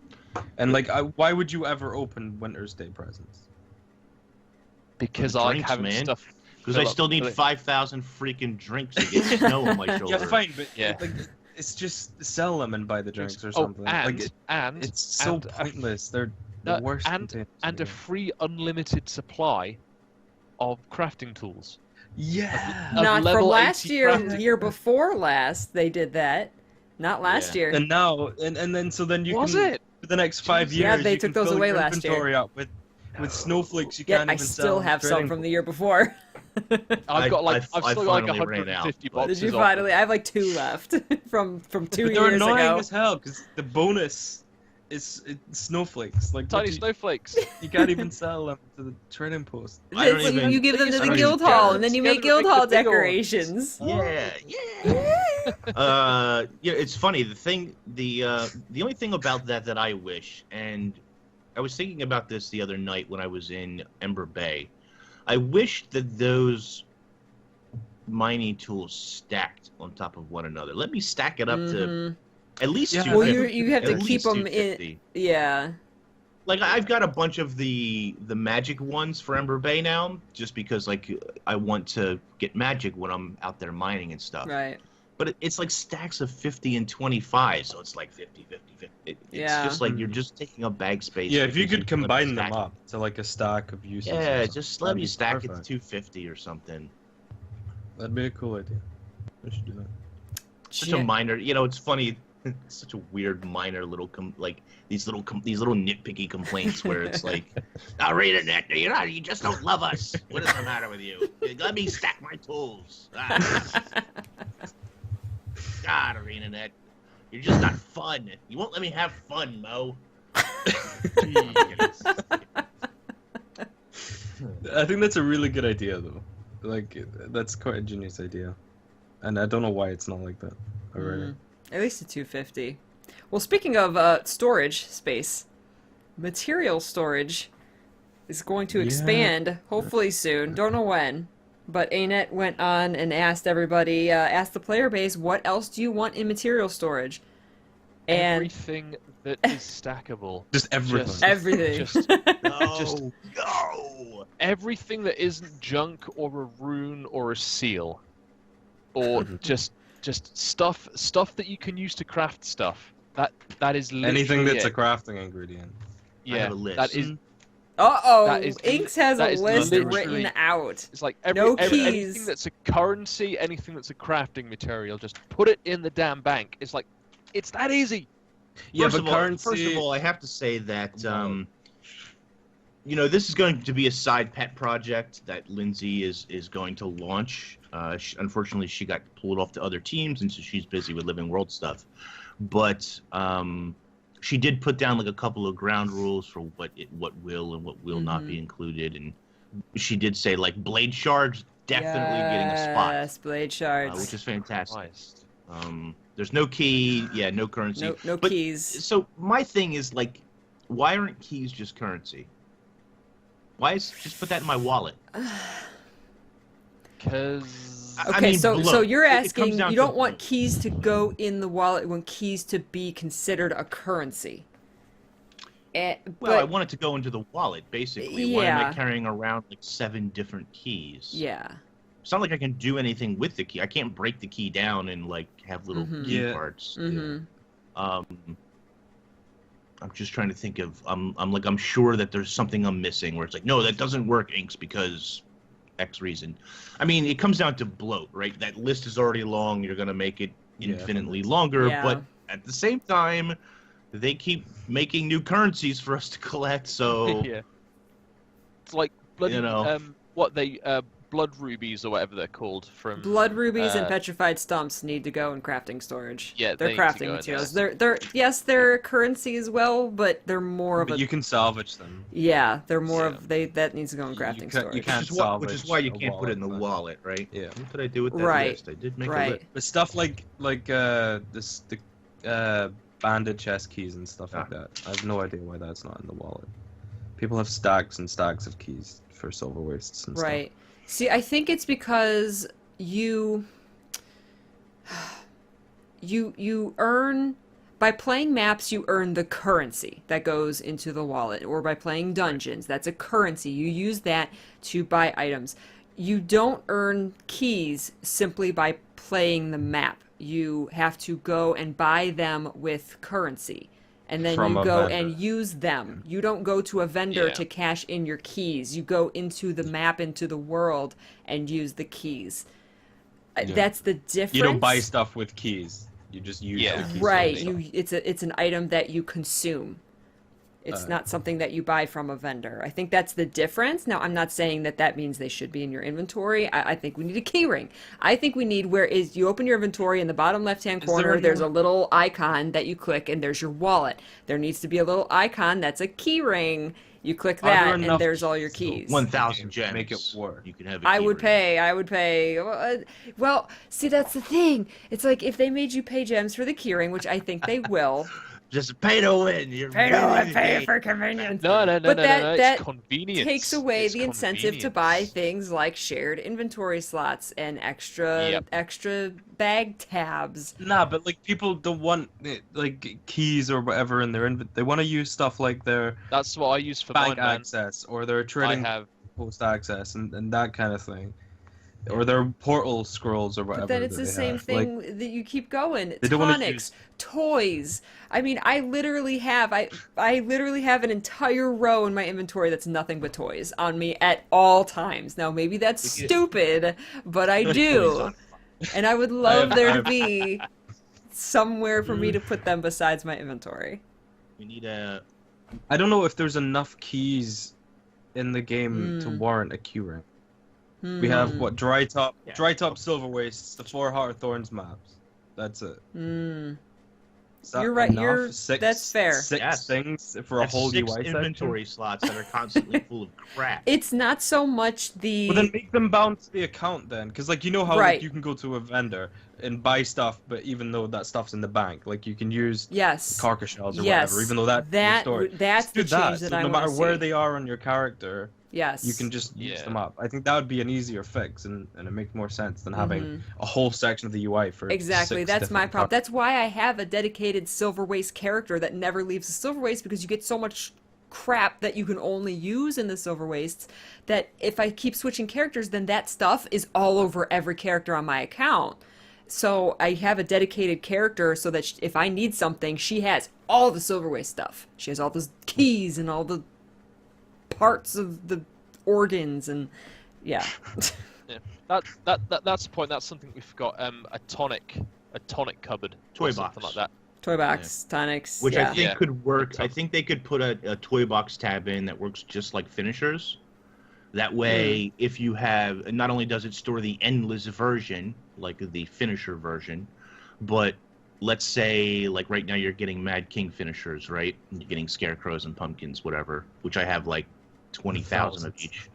And like, why would you ever open Winter's Day presents? Because I like having stuff. Because I still need 5,000 freaking drinks to get snow on my shoulder. Yeah, fine, but yeah, like, it's just sell them and buy the drinks or something. And it's so pointless. They're the worst. And a free unlimited supply of crafting tools. Yeah. Not from last 80 year. crafting. Year before last, they did that. Not last year. And now, and then so then you Was can it? for the next 5 years. Yeah, they you took can those fill away your last year. inventory up with snowflakes. You Yeah, can't I even still sell have some trading from the year before. I've still got like finally ran 150 out. boxes. Did you of finally? I have like 2 left from 2 But years they're annoying ago. as hell because the bonus is snowflakes. Like tiny snowflakes. You can't even sell them to the trading post. I don't even- You give them to I the don't guild even hall, care. and then you Together make guild make the hall bigger ones. decorations. Yeah. Yeah, it's funny. The only thing about that I wish, and I was thinking about this the other night when I was in Ember Bay. I wish that those mining tools stacked on top of one another. Let me stack it up to at least 250. Well, you have to At keep least them 250. in. Yeah. Like, I've got a bunch of the magic ones for Ember Bay now, just because like I want to get magic when I'm out there mining and stuff. Right. But it's like stacks of 50 and 25, so it's like 50, 50, 50. It's just like you're just taking up bag space. Yeah, if you because could combine them stack- up to like a stack of uses. or Yeah, something, just let that'd me be stack it to perfect. 250 or something. That'd be a cool idea. We should do that. Such a minor, it's funny. It's such a weird minor little these little nitpicky complaints where it's like, ArenaNet, you just don't love us. What is the matter with you? Let me stack my tools. God, ArenaNet, you're just not fun. You won't let me have fun, Mo. Jeez. I think that's a really good idea, though. Like, that's quite a genius idea. And I don't know why it's not like that already. At least a 250. Well, speaking of storage space, material storage is going to expand, hopefully soon. Don't know when. But ArenaNet went on and asked everybody, asked the player base, what else do you want in material storage? And everything that is stackable. Just everything. Everything. No. Everything that isn't junk or a rune or a seal, or just stuff that you can use to craft stuff. That is literally Anything that's it. a crafting ingredient. I have a list. that is. Inks has a list literally written out. It's like No keys. anything that's a currency, anything that's a crafting material, just put it in the damn bank. It's like, it's that easy. Yeah, First but of all, I have to say that this is going to be a side pet project that Lindsay is going to launch. Unfortunately, she got pulled off to other teams, and so she's busy with Living World stuff. But she did put down like a couple of ground rules for what will and what will not be included, and she did say like blade shards definitely getting a spot. Yes, blade shards, which is fantastic. There's no key, no currency, no keys. So my thing is like, why aren't keys just currency? Just put that in my wallet? Because so you're asking, you don't want keys to go in the wallet, you want keys to be considered a currency. I want it to go into the wallet, basically. Why am I carrying around like 7 different keys? Yeah. It's not like I can do anything with the key. I can't break the key down and like have little key parts. I'm just trying to think of. I'm sure that there's something I'm missing where it's like, no, that doesn't work, Inks, because X reason. I mean, it comes down to bloat, right? That list is already long. You're gonna make it infinitely longer, but at the same time, they keep making new currencies for us to collect. So it's like bloody, blood rubies or whatever they're called from blood rubies and petrified stumps need to go in crafting storage. Yeah, they're crafting materials. They're currency as well, but they're more of a. You can salvage them. Yeah, they're more of that needs to go in crafting storage. You can't which is why you can't put it in the wallet, right? Yeah. What did I do with that list? I did make a list. But stuff like bandit chest keys and stuff like that. I have no idea why that's not in the wallet. People have stacks and stacks of keys for silver wastes and stuff. Right. See, I think it's because you earn, by playing maps, you earn the currency that goes into the wallet, or by playing dungeons, that's a currency. You use that to buy items. You don't earn keys simply by playing the map. You have to go and buy them with currency. And then you go and use them. You don't go to a vendor to cash in your keys. You go into the map, into the world, and use the keys. That's the difference. You don't buy stuff with keys. You just use the keys. Right. It's an item that you consume. It's not something that you buy from a vendor. I think that's the difference. Now, I'm not saying that means they should be in your inventory. I think we need a key ring. I think we need you open your inventory in the bottom left-hand corner, there's a little icon that you click, and there's your wallet. There needs to be a little icon that's a key ring. You click that, and there's all your keys. 1,000 gems. Make it work. You can have a I would pay. Well, see, that's the thing. It's like if they made you pay gems for the key ring, which I think they will. Just pay to win. Pay for convenience. No. That it's convenience. Takes away the incentive to buy things like shared inventory slots and extra bag tabs. Nah, but like people don't want like keys or whatever in their they want to use stuff like their. That's what I use for bank mine, access or their trading post access and that kind of thing. Or their portal scrolls or whatever. But then it's the same thing that you keep going. They don't Tonics, toys. I mean, I literally have an entire row in my inventory that's nothing but toys on me at all times. Now maybe that's stupid, but I do. And I would love there to be somewhere for me to put them besides my inventory. We need a. I don't know if there's enough keys in the game to warrant a key ring. We have dry top silver wastes, the 4 Heart of Thorns maps. That's it. You're right. That's fair. Six things for a whole UI section. Inventory slots that are constantly full of crap. It's not so much the. Well, then make them bounce the account then, because like you know how like, you can go to a vendor, and buy stuff, but even though that stuff's in the bank, like you can use carcass shells or yes. whatever, even though that's the change that I no want to matter where see. they are on your character, yes, you can just use them up. I think that would be an easier fix, and it makes more sense than having a whole section of the UI for exactly. That's my problem. That's why I have a dedicated Silver Waste character that never leaves the Silver Waste, because you get so much crap that you can only use in the Silver Wastes that if I keep switching characters, then that stuff is all over every character on my account. So I have a dedicated character so that if I need something, she has all the Silver Waste stuff. She has all the keys and all the parts of the organs and yeah. That's the point. That's something we forgot. A tonic cupboard, toy box, something like that. Toy box, tonics, which I think could work. I think they could put a toy box tab in that works just like finishers. That way, if you have, not only does it store the endless version, like the finisher version, but let's say, like right now you're getting Mad King finishers, right? You're getting scarecrows and pumpkins, whatever, which I have like 20,000 of each.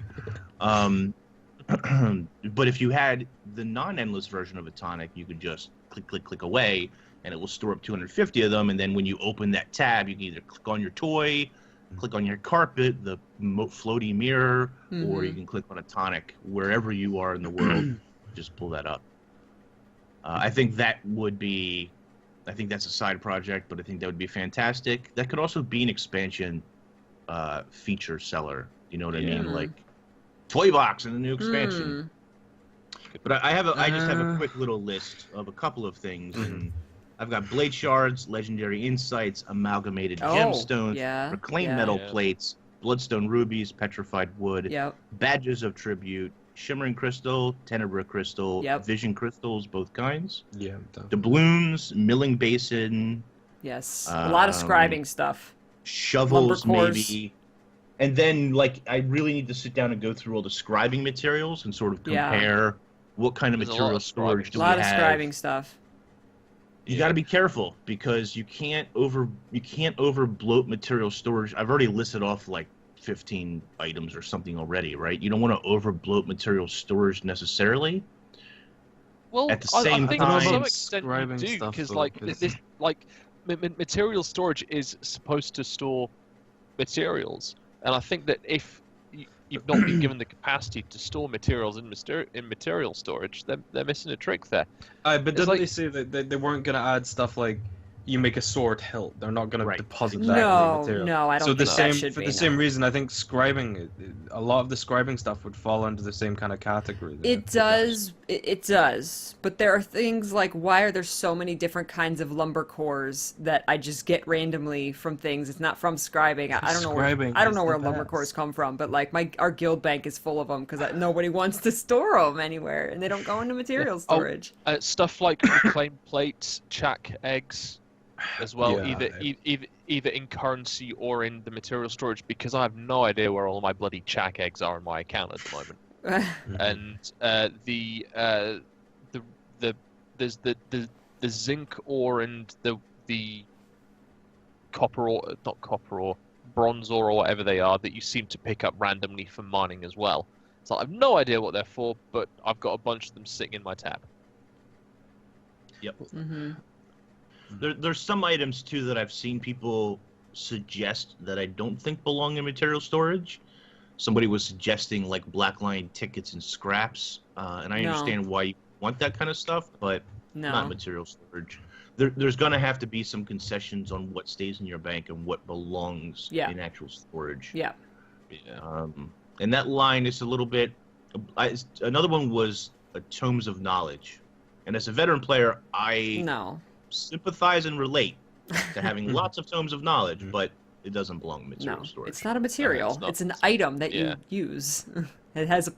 But if you had the non-endless version of a tonic, you could just click away, and it will store up 250 of them, and then when you open that tab, you can either click on your toy, click on your carpet, the floaty mirror, or you can click on a tonic wherever you are in the world. Just pull that up. I think that would be, I think that's a side project, but I think that would be fantastic. That could also be an expansion feature seller. You know what I mean? Like toy box in the new expansion. But I just have a quick little list of a couple of things, and I've got blade shards, legendary insights, amalgamated gemstones, reclaimed metal plates, bloodstone rubies, petrified wood, badges of tribute, shimmering crystal, tenebra crystal, vision crystals, both kinds, doubloons, milling basin, a lot of scribing stuff, shovels maybe. And then, like, I really need to sit down and go through all the scribing materials and sort of compare what kind of material storage do we have. A lot of scribing stuff. You got to be careful, because you can't over bloat material storage. I've already listed off like 15 items or something already, right? You don't want to over bloat material storage necessarily. Well, at the same I think time, to some extent you do, because like this, like material storage is supposed to store materials, and I think that if you've not been given the capacity to store materials in material storage, they're missing a trick there. But didn't they say that they weren't going to add stuff like you make a sword hilt? They're not going to deposit that in material. No, I don't think that should be. For the same reason, I think scribing, a lot of the scribing stuff would fall under the same kind of category. It does. But there are things like, why are there so many different kinds of lumber cores that I just get randomly from things? It's not from scribing. I don't know where lumber cores come from, but like our guild bank is full of them because nobody wants to store them anywhere, and they don't go into material storage. Stuff like reclaimed plates, chack eggs, as well, either in currency or in the material storage, because I have no idea where all my bloody chack eggs are in my account at the moment. And there's the zinc ore and the copper ore, not copper ore, bronze ore or whatever they are, that you seem to pick up randomly for mining as well. So I have no idea what they're for, but I've got a bunch of them sitting in my tab. Yep. There's some items too that I've seen people suggest that I don't think belong in material storage. Somebody was suggesting like black line tickets and scraps, and I understand why you want that kind of stuff, but not material storage. There's going to have to be some concessions on what stays in your bank and what belongs in actual storage. And that line is a little bit. Another one was Tomes of Knowledge, and as a veteran player, I sympathize and relate to having lots of tomes of knowledge, but it doesn't belong in material storage. It's not a material. It's an item that you use. It has a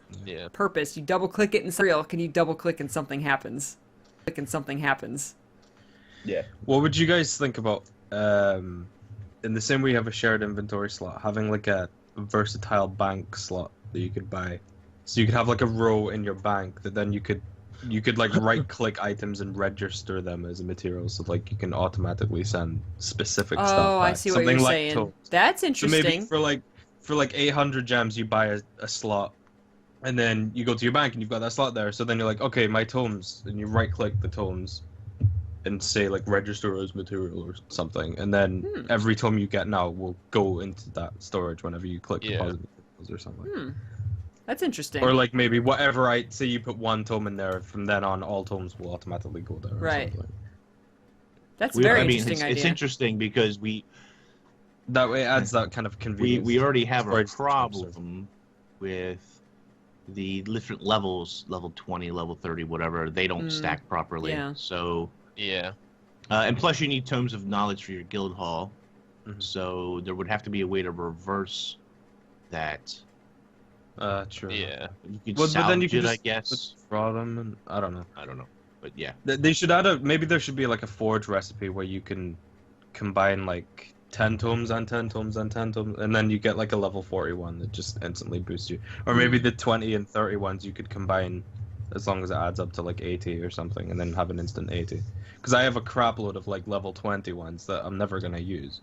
purpose. You double click it in serial. Can you double click and something happens? Click and something happens. Yeah. What would you guys think about, in the same way you have a shared inventory slot, having like a versatile bank slot that you could buy? So you could have like a row in your bank that then you could like right click items and register them as a material, so like you can automatically send specific stuff back. Oh, I see what you're saying. That's interesting. So maybe for like 800 gems you buy a slot, And then you go to your bank and you've got that slot there. So then you're like, okay, my tomes, and you right-click the tomes, and say like register as material or something, and then every tome you get now will go into that storage whenever you click deposit materials or something. That's interesting. Or like maybe whatever I say, you put one tome in there, from then on all tomes will automatically go there. Right. That's very interesting idea. It's interesting because that way it adds that kind of convenience. We already have a problem with the different levels, level 20, level 30, whatever. They don't stack properly. Yeah. So yeah. And plus you need tomes of knowledge for your guild hall. So there would have to be a way to reverse that. True. Yeah. You could salvage it, I guess. Withdraw them, and I don't know. But yeah. They should add maybe there should be like a forge recipe where you can combine like 10 tomes and 10 tomes and 10 tomes, and then you get like a level 41 that just instantly boosts you. Or maybe the 20 and 30 ones you could combine as long as it adds up to like 80 or something, and then have an instant 80. Because I have a crap load of like level 20 ones that I'm never going to use.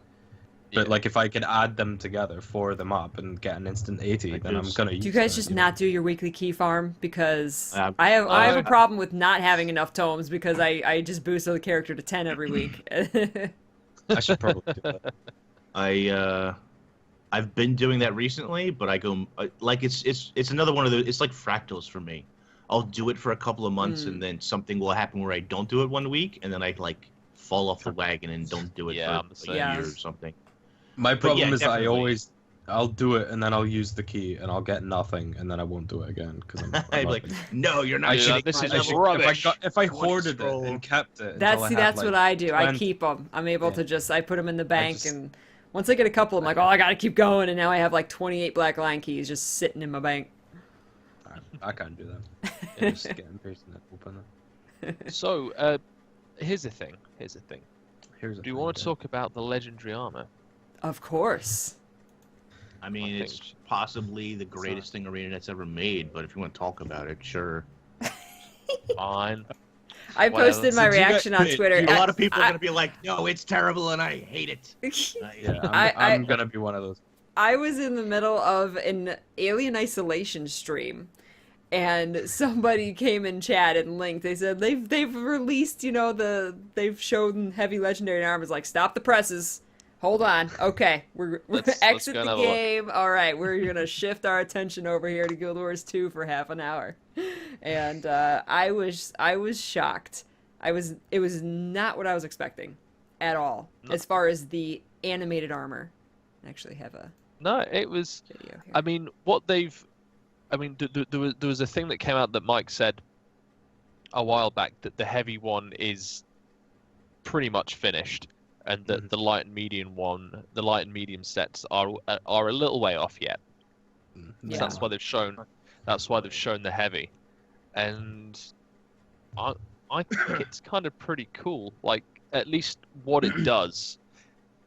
But like if I could add them together, 4 them up, and get an instant 80, then I'm gonna use. Do you guys just not do your weekly key farm? Because I have a problem with not having enough tomes because I just boost the character to 10 every week. I should probably do that. I've been doing that recently, but I go like it's another one of those. It's like fractals for me. I'll do it for a couple of months, and then something will happen where I don't do it one week, and then I like fall off the wagon and don't do it for a year or something. My problem is I'll do it and then I'll use the key and I'll get nothing and then I won't do it again because I'm like, no, you're not. This is rubbish. If I hoarded it and kept it. That's what I do. I keep them. I'm able to I put them in the bank, and once I get a couple, I'm like, oh, I gotta keep going, and now I have like 28 black line keys just sitting in my bank. I can't do that. Just get impatient and open it. So, here's the thing. Do you want to talk about the legendary armor? Of course. I mean, it's possibly the greatest thing ArenaNet's ever made, but if you want to talk about it, sure. Fine. I posted my reaction on Twitter. A lot of people are going to be like, no, it's terrible and I hate it. I'm going to be one of those. I was in the middle of an Alien Isolation stream, and somebody came in chat and linked. They said they've released, they've shown heavy legendary armors. Like, stop the presses. Hold on. Okay, we're exit the game. All right, we're gonna shift our attention over here to Guild Wars 2 for half an hour, and I was shocked. It was not what I was expecting, at all. No. As far as the animated armor, I actually have a it was. Video here. I mean, there was a thing that came out that Mike said a while back that the heavy one is pretty much finished. And the light and medium sets are a little way off yet. Yeah. That's why they've shown the heavy, and I think it's kind of pretty cool. Like, at least what it does,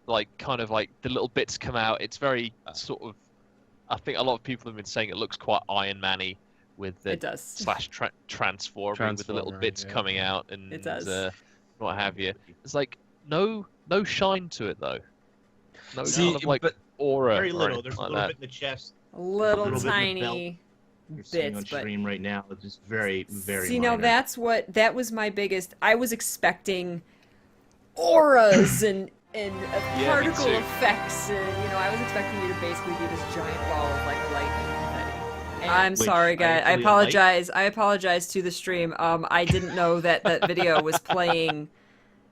like kind of like the little bits come out. It's very sort of. I think a lot of people have been saying it looks quite Iron Man-y with the transforming with the little bits coming out and it does. What have you. It's like no shine to it though. No kind of like aura. Very little. Or There's a like little that. bit in the chest. A little bit tiny You're seeing on bits, stream right now. It's just very, very. See, minor. now that was my biggest. I was expecting auras and particle effects, and I was expecting you to basically be this giant ball of like lightning confetti. I'm sorry, guys. I apologize. I apologize to the stream. I didn't know that video was playing.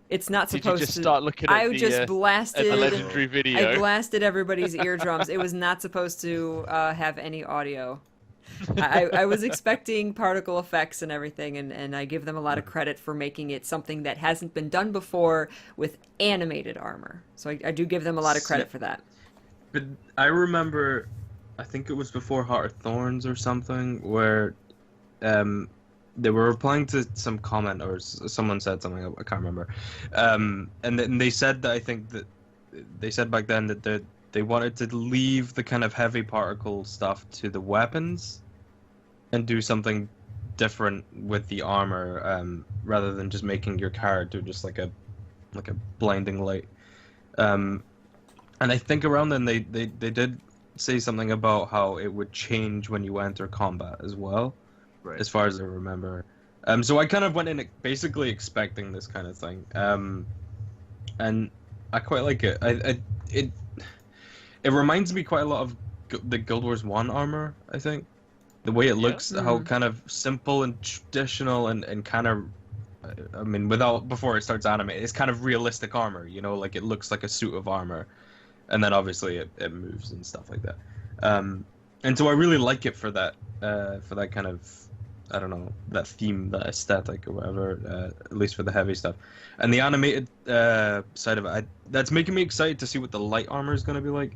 It's not supposed to. Did you just start looking at just blasted the legendary video? I blasted everybody's eardrums. It was not supposed to have any audio. I was expecting particle effects and everything, and I give them a lot of credit for making it something that hasn't been done before with animated armor. So I do give them a lot of credit for that. But I remember, I think it was before Heart of Thorns or something, where they were replying to some comment, or someone said something, I can't remember. And then they said that, I think that they said back then that they wanted to leave the kind of heavy particle stuff to the weapons and do something different with the armor, rather than just making your character just like a blinding light. And I think around then they did say something about how it would change when you enter combat as well, Right. as far as I remember. So I kind of went in basically expecting this kind of thing, and I quite like it. It reminds me quite a lot of the Guild Wars 1 armor, I think. The way it looks, how kind of simple and traditional and kind of, I mean, before it starts animating, it's kind of realistic armor, you know, like it looks like a suit of armor. And then obviously it moves and stuff like that. And so I really like it for that kind of, I don't know, that theme, that aesthetic or whatever, at least for the heavy stuff. And the animated side of it, that's making me excited to see what the light armor is going to be like.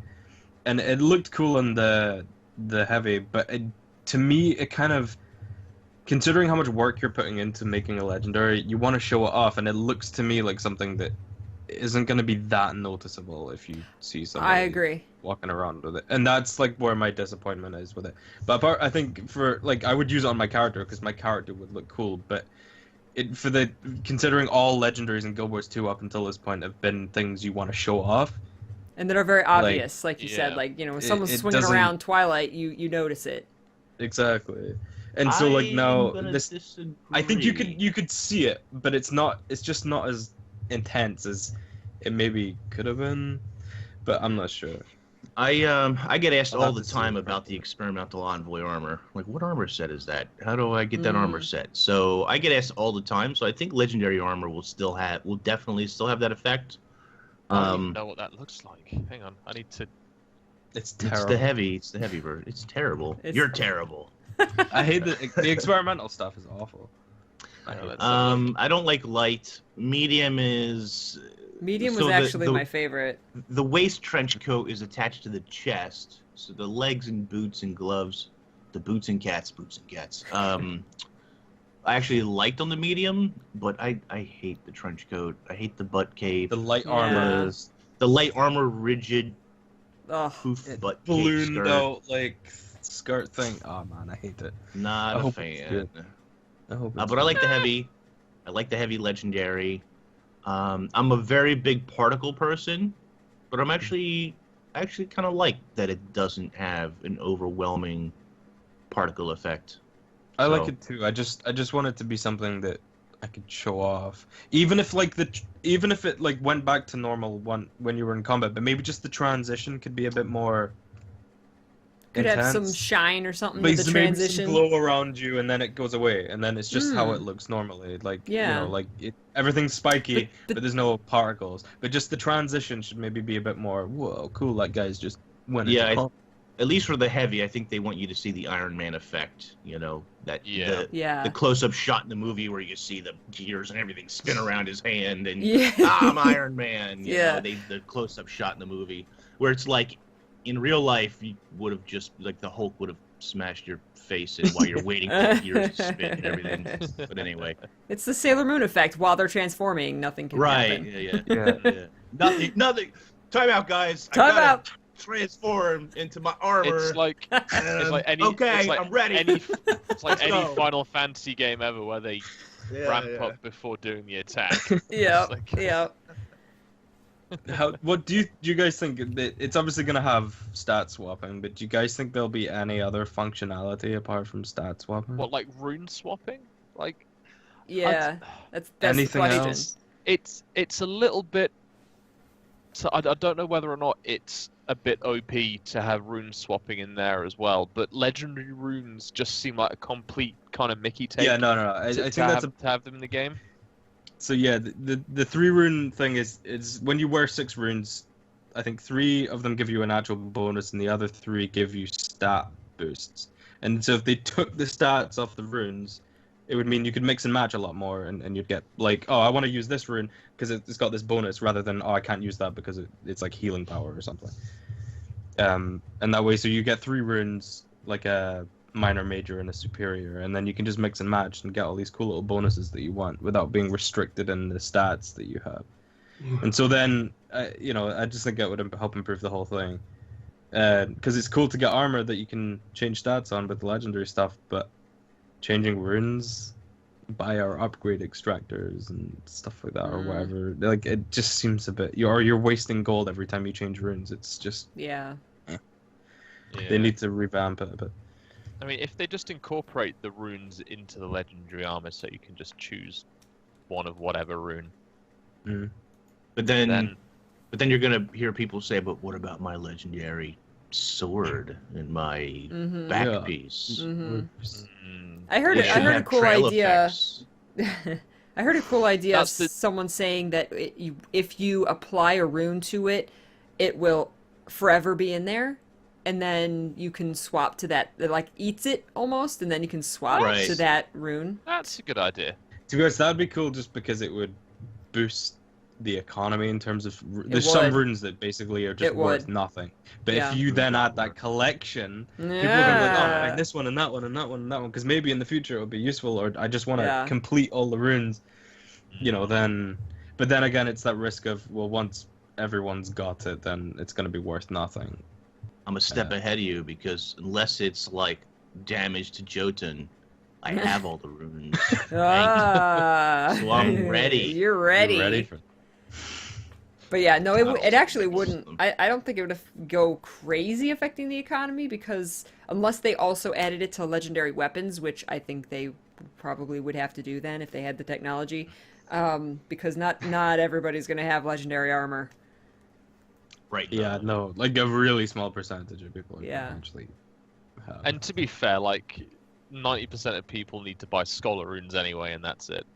And it looked cool on the heavy, but to me, it kind of, considering how much work you're putting into making a legendary, you want to show it off, and it looks to me like something that isn't going to be that noticeable if you see somebody I agree. walking around with it. And that's like where my disappointment is with it. But apart, I think for like, I would use it on my character because my character would look cool, but considering all legendaries in Guild Wars 2 up until this point have been things you want to show off. And that are very obvious, like you said, like, you know, when someone's swinging around Twilight, you notice it. Exactly. And so like now this, I think you could see it, but it's just not as intense as it maybe could have been, but I'm not sure. I get asked all the time about the experimental envoy armor. Like, what armor set is that? How do I get that armor set? So I get asked all the time. So I think legendary armor will definitely still have that effect. I don't even know what that looks like. Hang on, I need to. It's terrible. It's the heavy version. It's terrible. You're terrible. I hate the experimental stuff is awful. I don't like light. Medium was actually my favorite. The waist trench coat is attached to the chest, so the legs and boots and gloves, the boots and cats. I actually liked on the medium, but I hate the trench coat. I hate the butt cape. The light armor. The light armor rigid poof butt balloon out like skirt thing. Oh man, I hate it. Not a fan. But I like the heavy. I like the heavy legendary. I'm a very big particle person, but I'm actually kind of like that it doesn't have an overwhelming particle effect. I like it too. I just want it to be something that I could show off, even if it like went back to normal when you were in combat, but maybe just the transition could be a bit more. Could intense. Have some shine or something with the transition. Maybe some glow around you, and then it goes away, and then it's just how it looks normally. Like you know, like everything's spiky, but there's no particles. But just the transition should maybe be a bit more. Whoa, cool! That guy's just went. At least for the heavy, I think they want you to see the Iron Man effect. You know that the close-up shot in the movie where you see the gears and everything spin around his hand, and I'm Iron Man. You know, the close-up shot in the movie where it's like. In real life, you would have just, like, the Hulk would have smashed your face in while you're waiting for the gears to spin and everything. But anyway. It's the Sailor Moon effect. While they're transforming, nothing can happen. Yeah. Nothing. Time out, guys. Time out. Transform into my armor. It's like any. Okay, it's like I'm ready. It's like any Final Fantasy game ever where they ramp up before doing the attack. Yeah. What do you guys think? It's obviously going to have stat swapping, but do you guys think there'll be any other functionality apart from stat swapping? What, like rune swapping? Like, that's anything the question. else? It's a little bit. So I don't know whether or not it's a bit OP to have rune swapping in there as well, but legendary runes just seem like a complete kind of Mickey take. Yeah, no. I think that's to have them in the game. So yeah, the 3 rune thing is when you wear 6 runes, I think 3 of them give you an actual bonus, and the other 3 give you stat boosts. And so if they took the stats off the runes, it would mean you could mix and match a lot more, and you'd get like, oh, I want to use this rune because it's got this bonus, rather than I can't use that because it's like healing power or something. And that way, so you get 3 runes, like a minor, major, and a superior, and then you can just mix and match and get all these cool little bonuses that you want without being restricted in the stats that you have. And so then, I just think that would help improve the whole thing. Because it's cool to get armor that you can change stats on with the legendary stuff, but changing runes, buy our upgrade extractors and stuff like that, or whatever, like it just seems a bit. You're wasting gold every time you change runes. It's just Yeah. They need to revamp it a bit. I mean, if they just incorporate the runes into the legendary armor, so you can just choose one of whatever rune. Mm. But then you're gonna hear people say, "But what about my legendary sword and my back piece?" I heard a cool idea. I heard a cool idea of someone saying that if you apply a rune to it, it will forever be in there, and then you can swap to that. It like eats it almost, and then you can swap to that rune. That's a good idea. To be honest, that'd be cool just because it would boost the economy in terms of there's some runes that basically are just worth nothing. But if you then add that collection, people are gonna be like, oh, like this one and that one and that one and that one, because maybe in the future it'll be useful, or I just want to complete all the runes. You know, then. But then again, it's that risk of, well, once everyone's got it, then it's gonna be worth nothing. I'm a step ahead of you because unless it's like damage to Jotun, I have all the runes. So I'm ready. You're ready. You're ready for. But yeah, no, it actually wouldn't. I don't think it would go crazy affecting the economy, because unless they also added it to legendary weapons, which I think they probably would have to do then if they had the technology, because not everybody's going to have legendary armor. Right. Yeah, no, like a really small percentage of people are actually have. And to be fair, like 90% of people need to buy scholar runes anyway, and that's it.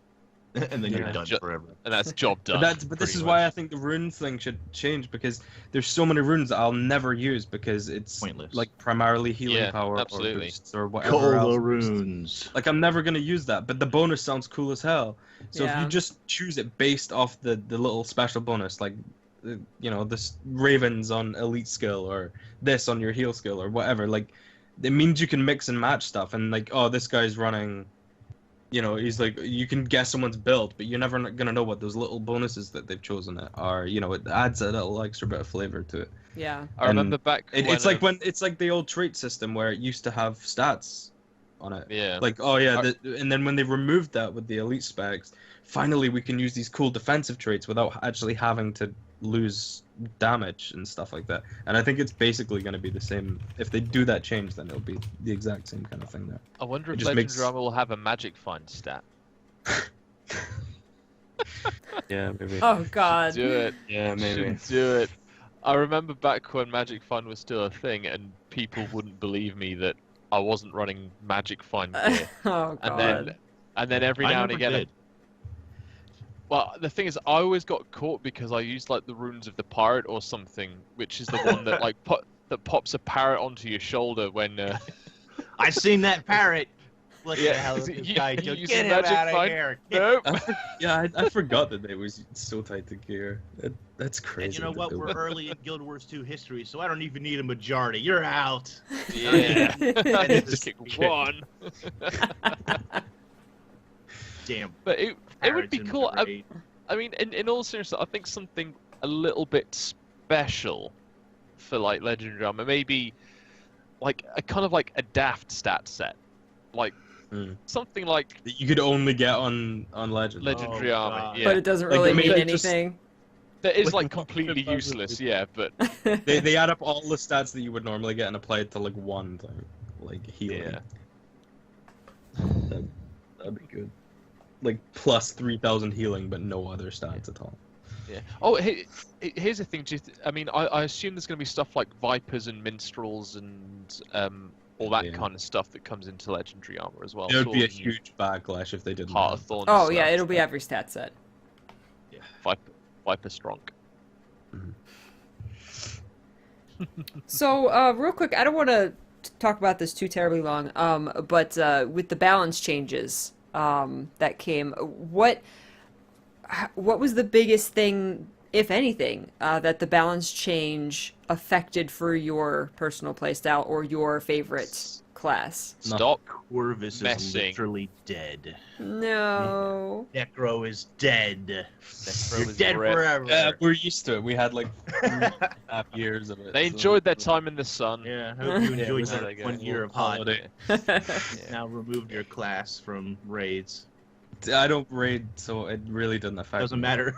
And then you're done forever. And that's job done. But this is why I think the rune thing should change, because there's so many runes that I'll never use because it's pointless. Like primarily healing power absolutely. or boosts or whatever else. Runes. Like I'm never gonna use that, but the bonus sounds cool as hell. So if you just choose it based off the little special bonus, like you know, this ravens on elite skill or this on your heal skill or whatever, like it means you can mix and match stuff, and like, oh, this guy's running. You know, he's like, you can guess someone's build, but you're never gonna know what those little bonuses that they've chosen are. You know, it adds a little extra bit of flavor to it. Yeah. I remember back. It's like it's like the old trait system where it used to have stats on it. Yeah. Like, oh yeah, and then when they removed that with the elite specs, finally we can use these cool defensive traits without actually having to lose damage and stuff like that. And I think it's basically going to be the same. If they do that change, then it'll be the exact same kind of thing there. I wonder if legendary armor will have a magic find stat. Yeah, maybe. Oh god. Do it. Yeah, maybe. Do it. I remember back when magic find was still a thing, and people wouldn't believe me that I wasn't running magic find gear. Oh god. And then every now and again. Well, the thing is, I always got caught because I used like the runes of the pirate or something, which is the one that like that pops a parrot onto your shoulder when. I seen that parrot. What the hell is this guy doing? Get him out of here! Nope. I forgot that it was so tight to gear. That's crazy. And you know what? We're early in Guild Wars 2 history, so I don't even need a majority. You're out. Yeah. I just kick one. Damn. But it would be cool. I mean, in all seriousness, I think something a little bit special for like legendary armor, maybe like a kind of like a daft stat set, like something like that you could only get on legendary armor. Yeah. But it doesn't really mean anything. That is like completely useless. Yeah, but they add up all the stats that you would normally get and apply it to like one thing, like healing. Yeah. That'd be good. Like plus 3,000 healing, but no other stats at all. Yeah. Oh, here's the thing. I mean, I assume there's going to be stuff like vipers and minstrels and all that kind of stuff that comes into legendary armor as well. It would be a huge backlash if they didn't. Heart of Thorns. Oh yeah, it'll be every stat set. Yeah. Viper strong. So real quick, I don't want to talk about this too terribly long. But with the balance changes that came, what was the biggest thing, if anything, that the balance change affected for your personal playstyle or your favorite class? Stop. Corvus is literally dead. No. Necro is dead. You're dead forever. We're used to it. We had like 3.5 years of it. They enjoyed their time in the sun. Yeah, I hope you enjoyed that 1 year of holiday. Now removed your class from raids. I don't raid, so it really doesn't affect. Doesn't matter.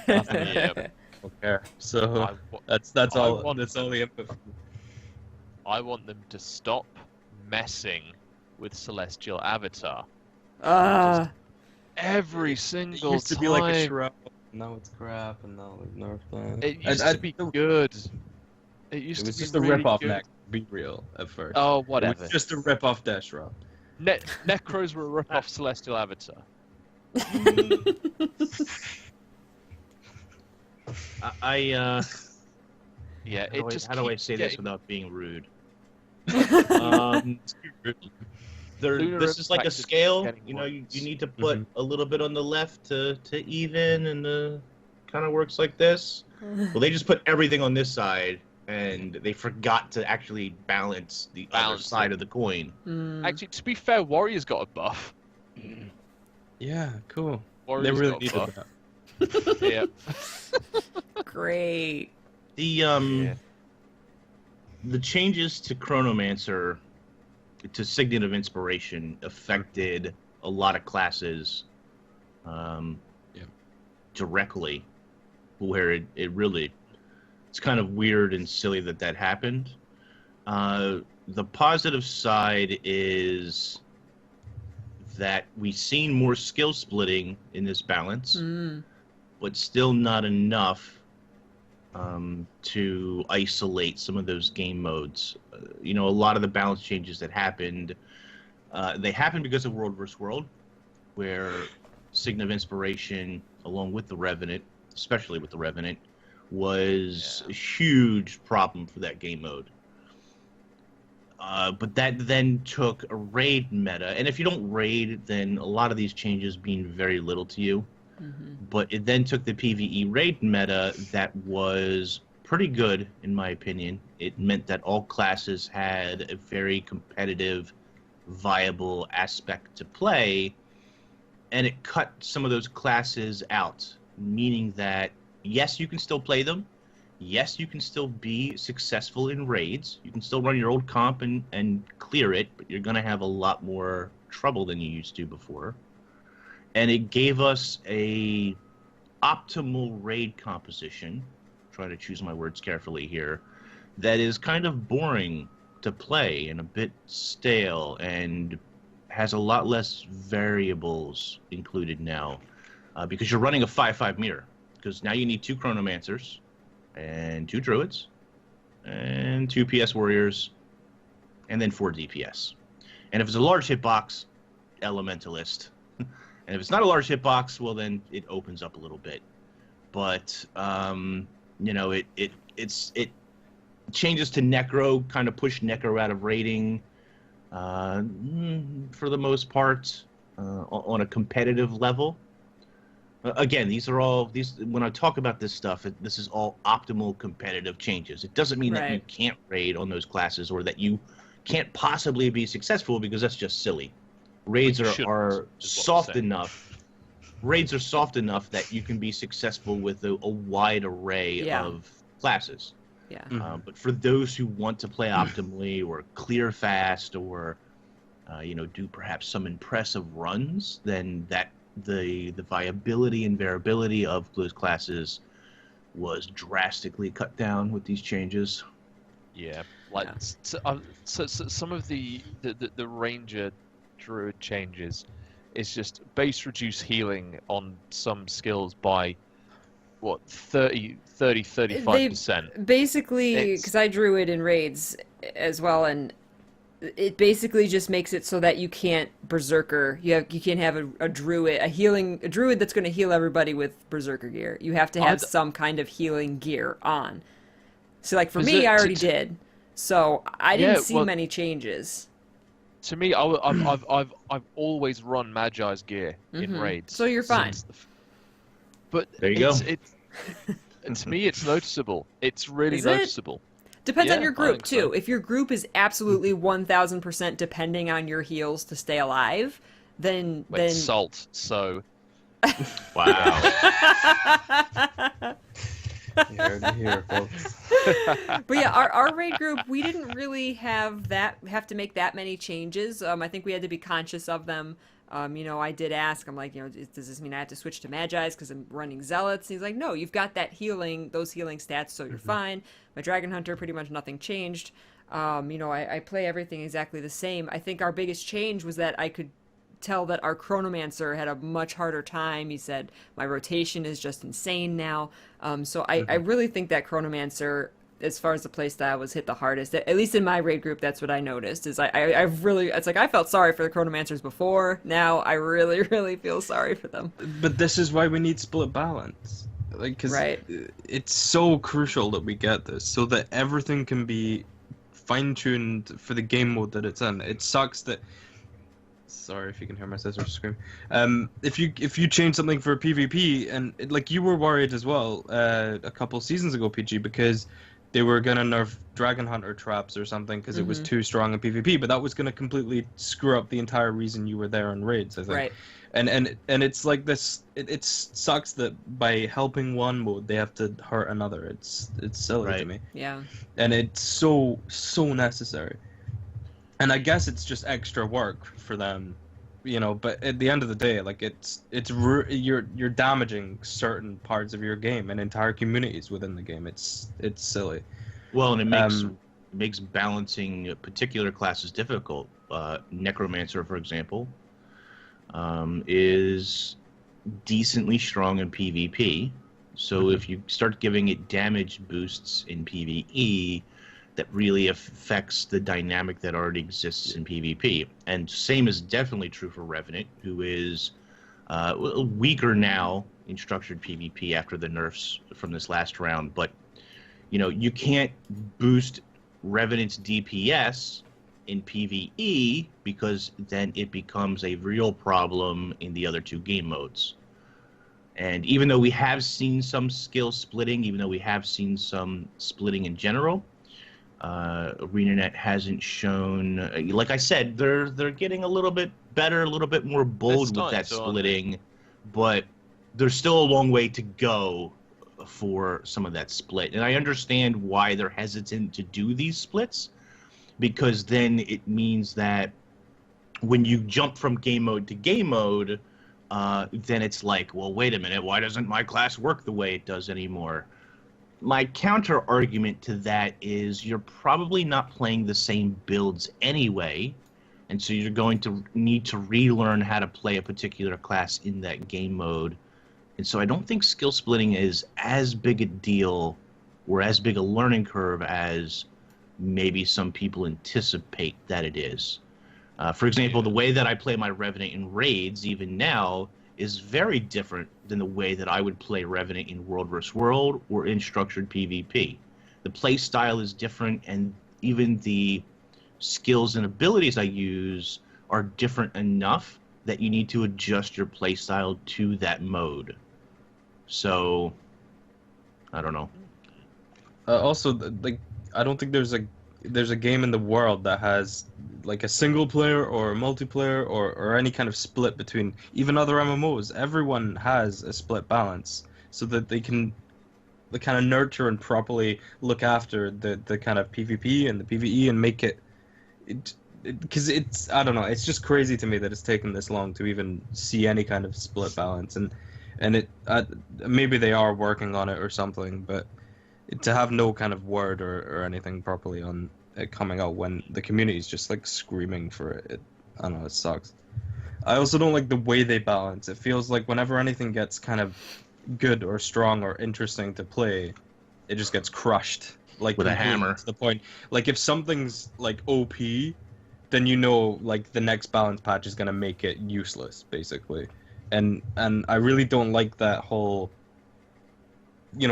I don't care. So that's all. That's all the input. I want them to stop messing with Celestial Avatar. Every single It used to time. be like a shrub. Now it's crap, and now we've nerfed that. It used to be good. It used It was to be just a really rip-off good. neck. Be real at first. Oh, whatever. It was just a rip-off Deshra. Necros were a rip-off Celestial Avatar. Yeah. How do I say this without being rude? This is like a scale. You know, you need to put a little bit on the left to even, and kind of works like this. Well, they just put everything on this side, and they forgot to actually balance the other side of the coin. Actually, to be fair, Warrior's got a buff. Yeah, cool. Warrior's they really got a needed buff. that. Yeah. Great. The changes to Chronomancer, to Signet of Inspiration, affected a lot of classes directly, where it really, it's kind of weird and silly that happened. The positive side is that we've seen more skill splitting in this balance, but still not enough to isolate some of those game modes. You know, a lot of the balance changes that happened, they happened because of World vs. World, where Signet of Inspiration, along with the Revenant, especially with the Revenant, was a huge problem for that game mode. But that then took a raid meta, and if you don't raid, then a lot of these changes mean very little to you. But it then took the PvE raid meta that was pretty good, in my opinion. It meant that all classes had a very competitive, viable aspect to play, and it cut some of those classes out, meaning that, yes, you can still play them. Yes, you can still be successful in raids. You can still run your old comp and clear it, but you're going to have a lot more trouble than you used to before. And it gave us a optimal raid composition, try to choose my words carefully here, that is kind of boring to play and a bit stale and has a lot less variables included now, because you're running a 5/5 mirror, because now you need 2 Chronomancers and 2 Druids and 2 PS Warriors and then 4 DPS. And if it's a large hitbox, Elementalist. And if it's not a large hitbox, well, then it opens up a little bit. But you know, it changes to Necro, kind of push Necro out of raiding for the most part on a competitive level. Again, these are all when I talk about this stuff, this is all optimal competitive changes. It doesn't mean that you can't raid on those classes or that you can't possibly be successful, because that's just silly. Raids are soft enough. Raids are soft enough that you can be successful with a wide array of classes. Yeah. But for those who want to play optimally or clear fast or you know, do perhaps some impressive runs, then the viability and variability of those classes was drastically cut down with these changes. Yeah, like so some of the Ranger Druid changes is just base reduce healing on some skills by what 35%. Basically, because I drew it in raids as well, and it basically just makes it so that you can't berserker. You can't have a druid that's going to heal everybody with berserker gear. You have to have some kind of healing gear on. So like for me, I already did. So I didn't see many changes. To me, I've always run Magi's gear in raids. So you're fine. But there you go. To me, it's noticeable. It's really noticeable. Depends on your group too. If your group is absolutely 1000% depending on your heals to stay alive, then salt. So wow. Here, folks. But yeah, our raid group, we didn't really have to make that many changes. I think we had to be conscious of them. You know, I did ask, I'm like, you know, does this mean I have to switch to Magi's because I'm running Zealots? And he's like, no, you've got those healing stats, so you're fine. My Dragon Hunter, pretty much nothing changed. I play everything exactly the same. I think our biggest change was that I could tell that our Chronomancer had a much harder time. He said, my rotation is just insane now. So I really think that Chronomancer, as far as the playstyle, was hit the hardest. At least in my raid group, that's what I noticed. Is I really, it's like I felt sorry for the Chronomancers before. Now I really, really feel sorry for them. But this is why we need split balance. Like, because it's so crucial that we get this, so that everything can be fine-tuned for the game mode that it's in. It sucks that... Sorry if you can hear my sister scream. If you change something for PvP, and like you were worried as well a couple seasons ago, PG, because they were gonna nerf Dragon Hunter traps or something because it was too strong in PvP, but that was gonna completely screw up the entire reason you were there on raids, I think. Right. And it's like this. It sucks that by helping one mode they have to hurt another. It's silly to me. Yeah. And it's so necessary. And I guess it's just extra work for them, But at the end of the day, like you're damaging certain parts of your game and entire communities within the game. It's silly. Well, and it makes balancing particular classes difficult. Necromancer, for example, is decently strong in PvP. So if you start giving it damage boosts in PvE, that really affects the dynamic that already exists in PvP. And same is definitely true for Revenant, who is weaker now in structured PvP after the nerfs from this last round. But, you can't boost Revenant's DPS in PvE because then it becomes a real problem in the other two game modes. And even though we have seen some skill splitting, even though we have seen some splitting in general, ArenaNet hasn't shown, like I said, they're getting a little bit better, a little bit more bold with that splitting, but there's still a long way to go for some of that split. And I understand why they're hesitant to do these splits, because then it means that when you jump from game mode to game mode, then it's like, well, wait a minute, why doesn't my class work the way it does anymore? My counter argument to that is you're probably not playing the same builds anyway, and so you're going to need to relearn how to play a particular class in that game mode. And so I don't think skill splitting is as big a deal or as big a learning curve as maybe some people anticipate that it is. For example, the way that I play my Revenant in raids, even now, is very different than the way that I would play Revenant in World vs. World or in structured PvP. The play style is different, and even the skills and abilities I use are different enough that you need to adjust your play style to that mode. So, I don't know. Also, I don't think there's a game in the world that has like a single player or a multiplayer or any kind of split between even other MMOs. Everyone has a split balance so that they can kind of nurture and properly look after the kind of PvP and the PvE and make it because it's, I don't know, it's just crazy to me that it's taken this long to even see any kind of split balance, and it maybe they are working on it or something, but to have no kind of word or anything properly on it coming out when the community is just like screaming for it, I don't know, it sucks. I also don't like the way they balance. It feels like whenever anything gets kind of good or strong or interesting to play, it just gets crushed like with a hammer to the point. Like if something's like OP, then like the next balance patch is gonna make it useless basically. And I really don't like that whole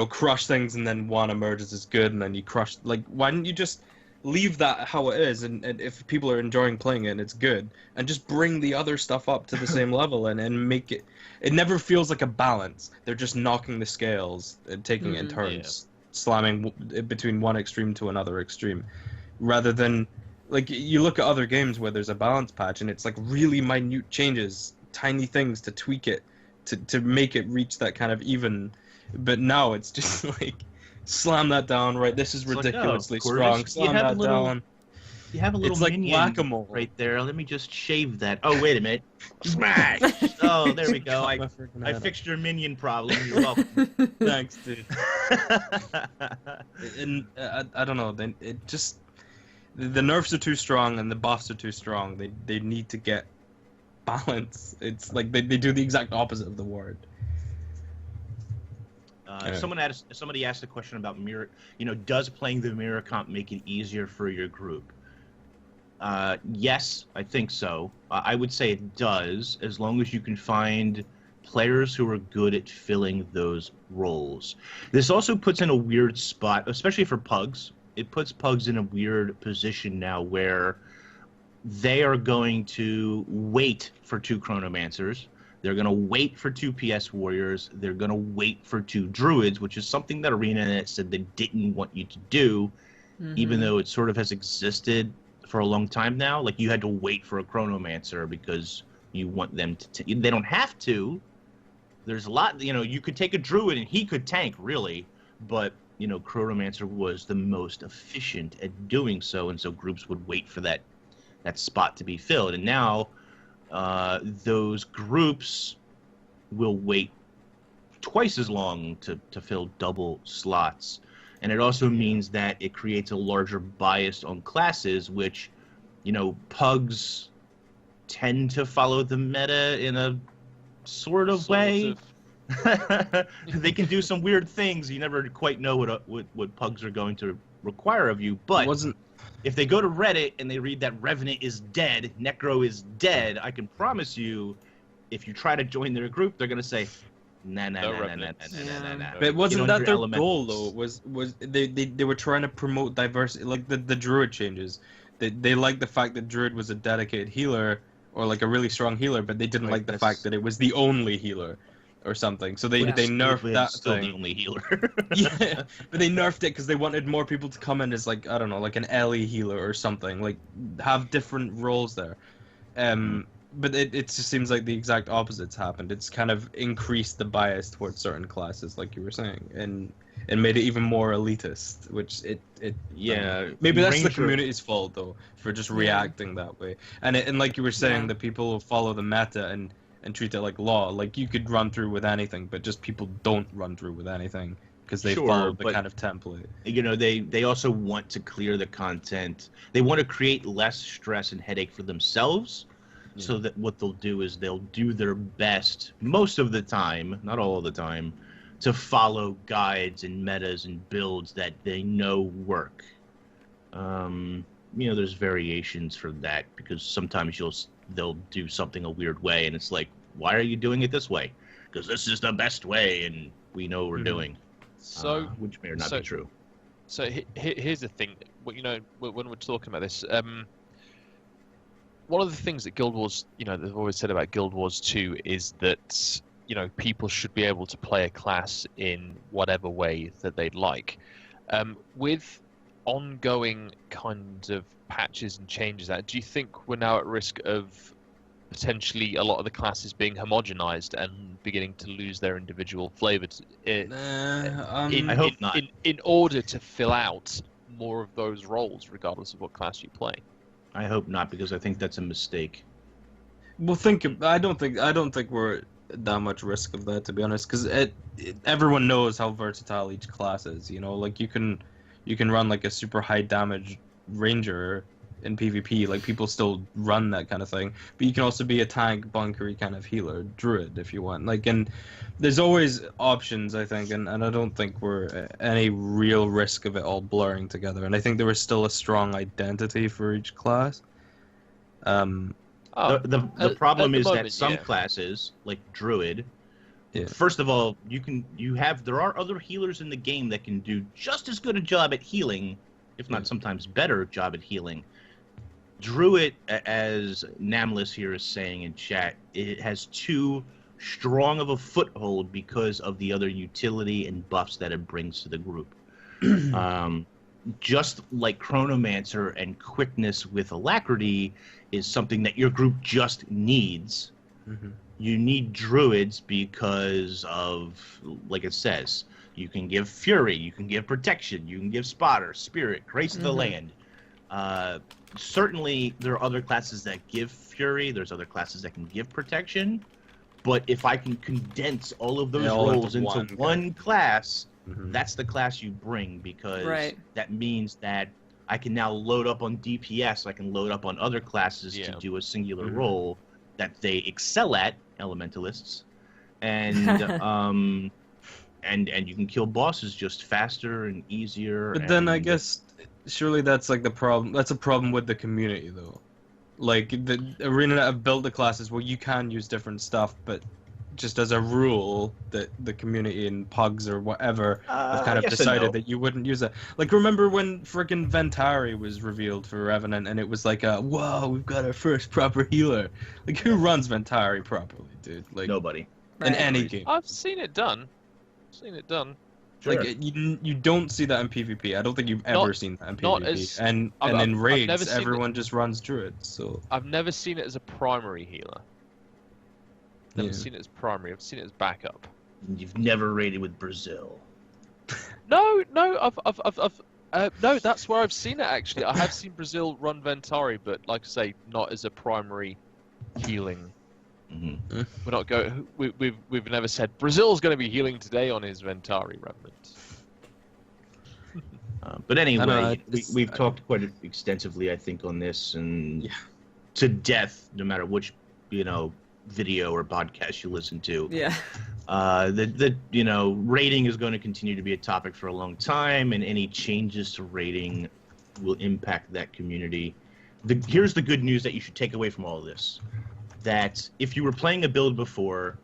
crush things and then one emerges as good and then you crush, like, why didn't you just leave that how it is, and if people are enjoying playing it and it's good, and just bring the other stuff up to the same level and make it never feels like a balance. They're just knocking the scales and taking it in turns, slamming between one extreme to another extreme, rather than like you look at other games where there's a balance patch and it's like really minute changes, tiny things to tweak it to make it reach that kind of even. But now it's just like, slam that down, right? This is ridiculously strong. Slam that down. You have a little it's minion like whack-a-mole right there. Let me just shave that. Oh, wait a minute. Smash! Oh, there we go. I fixed your minion problem. You're welcome. Thanks, dude. And I don't know. Then the nerfs are too strong and the buffs are too strong. They need to get balance. It's like they do the exact opposite of the word. Somebody asked a question about mirror. Does playing the mirror comp make it easier for your group? Yes, I think so. I would say it does, as long as you can find players who are good at filling those roles. This also puts in a weird spot, especially for pugs. It puts pugs in a weird position now where they are going to wait for 2 chronomancers. They're going to wait for 2 PS warriors. They're going to wait for 2 druids, which is something that ArenaNet said they didn't want you to do, even though it sort of has existed for a long time now. Like, you had to wait for a chronomancer because you want them to they don't have to. There's a lot, you could take a druid and he could tank, really, but chronomancer was the most efficient at doing so, and so groups would wait for that spot to be filled. And now those groups will wait twice as long to fill double slots. And it also means that it creates a larger bias on classes, which, pugs tend to follow the meta in a sort of way. They can do some weird things. You never quite know what pugs are going to require of you. But if they go to Reddit and they read that Revenant is dead, Necro is dead, I can promise you, if you try to join their group, they're going to say, nah. But wasn't that their goal, though? Was they were trying to promote diversity, like the druid changes. They liked the fact that druid was a dedicated healer, or like a really strong healer, but they didn't like the fact that it was the only healer or something. So they nerfed that still thing. The only healer. Yeah, but they nerfed it because they wanted more people to come in as, like, I don't know, like an Ellie healer or something, like have different roles there. But it just seems like the exact opposite's happened. It's kind of increased the bias towards certain classes, like you were saying, and made it even more elitist, which maybe that's the community's fault, though, for just reacting that way. And like you were saying, the people who follow the meta and treat it like law, like you could run through with anything, but just people don't run through with anything because they follow the kind of template. They also want to clear the content. They want to create less stress and headache for themselves. So that what they'll do is they'll do their best most of the time, not all the time, to follow guides and metas and builds that they know work. There's variations for that, because sometimes they'll do something a weird way, and it's like, why are you doing it this way? Because this is the best way, and we know what we're doing. So, which may or not be true. So here's the thing. When we're talking about this, one of the things that Guild Wars, they've always said about Guild Wars 2 is that, people should be able to play a class in whatever way that they'd like. With ongoing kind of patches and changes, do you think we're now at risk of potentially a lot of the classes being homogenized and beginning to lose their individual flavor? I hope not. In order to fill out more of those roles, regardless of what class you play. I hope not, because I think that's a mistake. Well, I don't think we're at that much risk of that, to be honest, because everyone knows how versatile each class is. Like you can run like a super high damage ranger in PvP. Like, people still run that kind of thing, but you can also be a tank, bunkery kind of healer, druid if you want. Like, and there's always options, I think, and I don't think we're at any real risk of it all blurring together. And I think there is still a strong identity for each class. The problem is that some classes, like druid, first of all, there are other healers in the game that can do just as good a job at healing, if not sometimes better job at healing. Druid, as Namless here is saying in chat, it has too strong of a foothold because of the other utility and buffs that it brings to the group. Just like Chronomancer and quickness with alacrity is something that your group just needs. You need druids because of, like it says, you can give fury, you can give protection, you can give spotter, spirit, grace of the land. Certainly there are other classes that give fury, there's other classes that can give protection, but if I can condense all of those roles into one class, that's the class you bring, because that means that I can now load up on DPS. I can load up on other classes to do a singular role that they excel at, elementalists, and and you can kill bosses just faster and easier. But then I guess surely that's like the problem. That's a problem with the community though. Like the ArenaNet have built the classes where you can use different stuff, but just as a rule, that the community in pugs or whatever have kind of decided that you wouldn't use it. Like, remember when freaking Ventari was revealed for Revenant, and it was like, whoa, we've got our first proper healer. Like, who runs Ventari properly, dude? Like nobody. In any game. I've seen it done. Sure. Like, you don't see that in PvP. I don't think you've ever seen that in PvP. And in raids, everyone just runs druids. So I've never seen it as a primary healer. Never seen it as primary. I've seen it as backup. You've never raided with Brazil. No, no, that's where I've seen it actually. I have seen Brazil run Ventari, but like I say, not as a primary healing. Mm-hmm. We're not going. We've never said Brazil's going to be healing today on his Ventari Revenant. But anyway, we've talked quite extensively, I think, on this, and to death, no matter which video or podcast you listen to. Yeah. Rating is going to continue to be a topic for a long time, and any changes to rating will impact that community. Here's the good news that you should take away from all of this. That if you were playing a build before,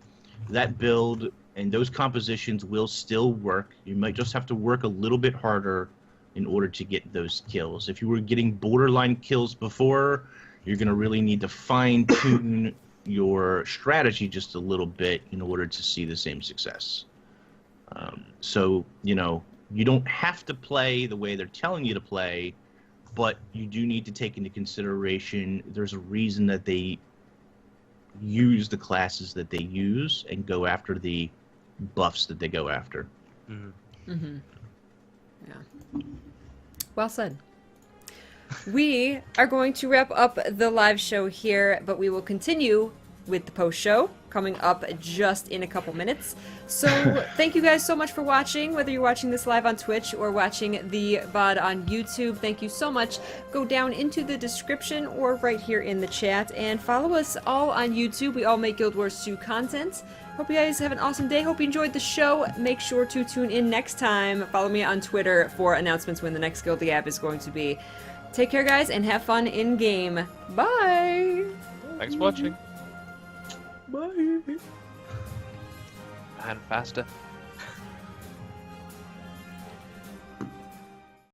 that build and those compositions will still work. You might just have to work a little bit harder in order to get those kills. If you were getting borderline kills before, you're going to really need to fine-tune your strategy just a little bit in order to see the same success. So, you don't have to play the way they're telling you to play, but you do need to take into consideration there's a reason that they use the classes that they use and go after the buffs that they go after. Mm-hmm. Mm-hmm. Yeah. Well said. We are going to wrap up the live show here, but we will continue with the post show coming up just in a couple minutes. So thank you guys so much for watching, whether you're watching this live on Twitch or watching the VOD on YouTube. Thank you so much. Go down into the description or right here in the chat and follow us all on YouTube. We all make Guild Wars 2 content. Hope you guys have an awesome day. Hope you enjoyed the show. Make sure to tune in next time. Follow me on Twitter for announcements when the next GuildGab is going to be. Take care, guys, and have fun in-game. Bye! Thanks for watching. Bye! And faster.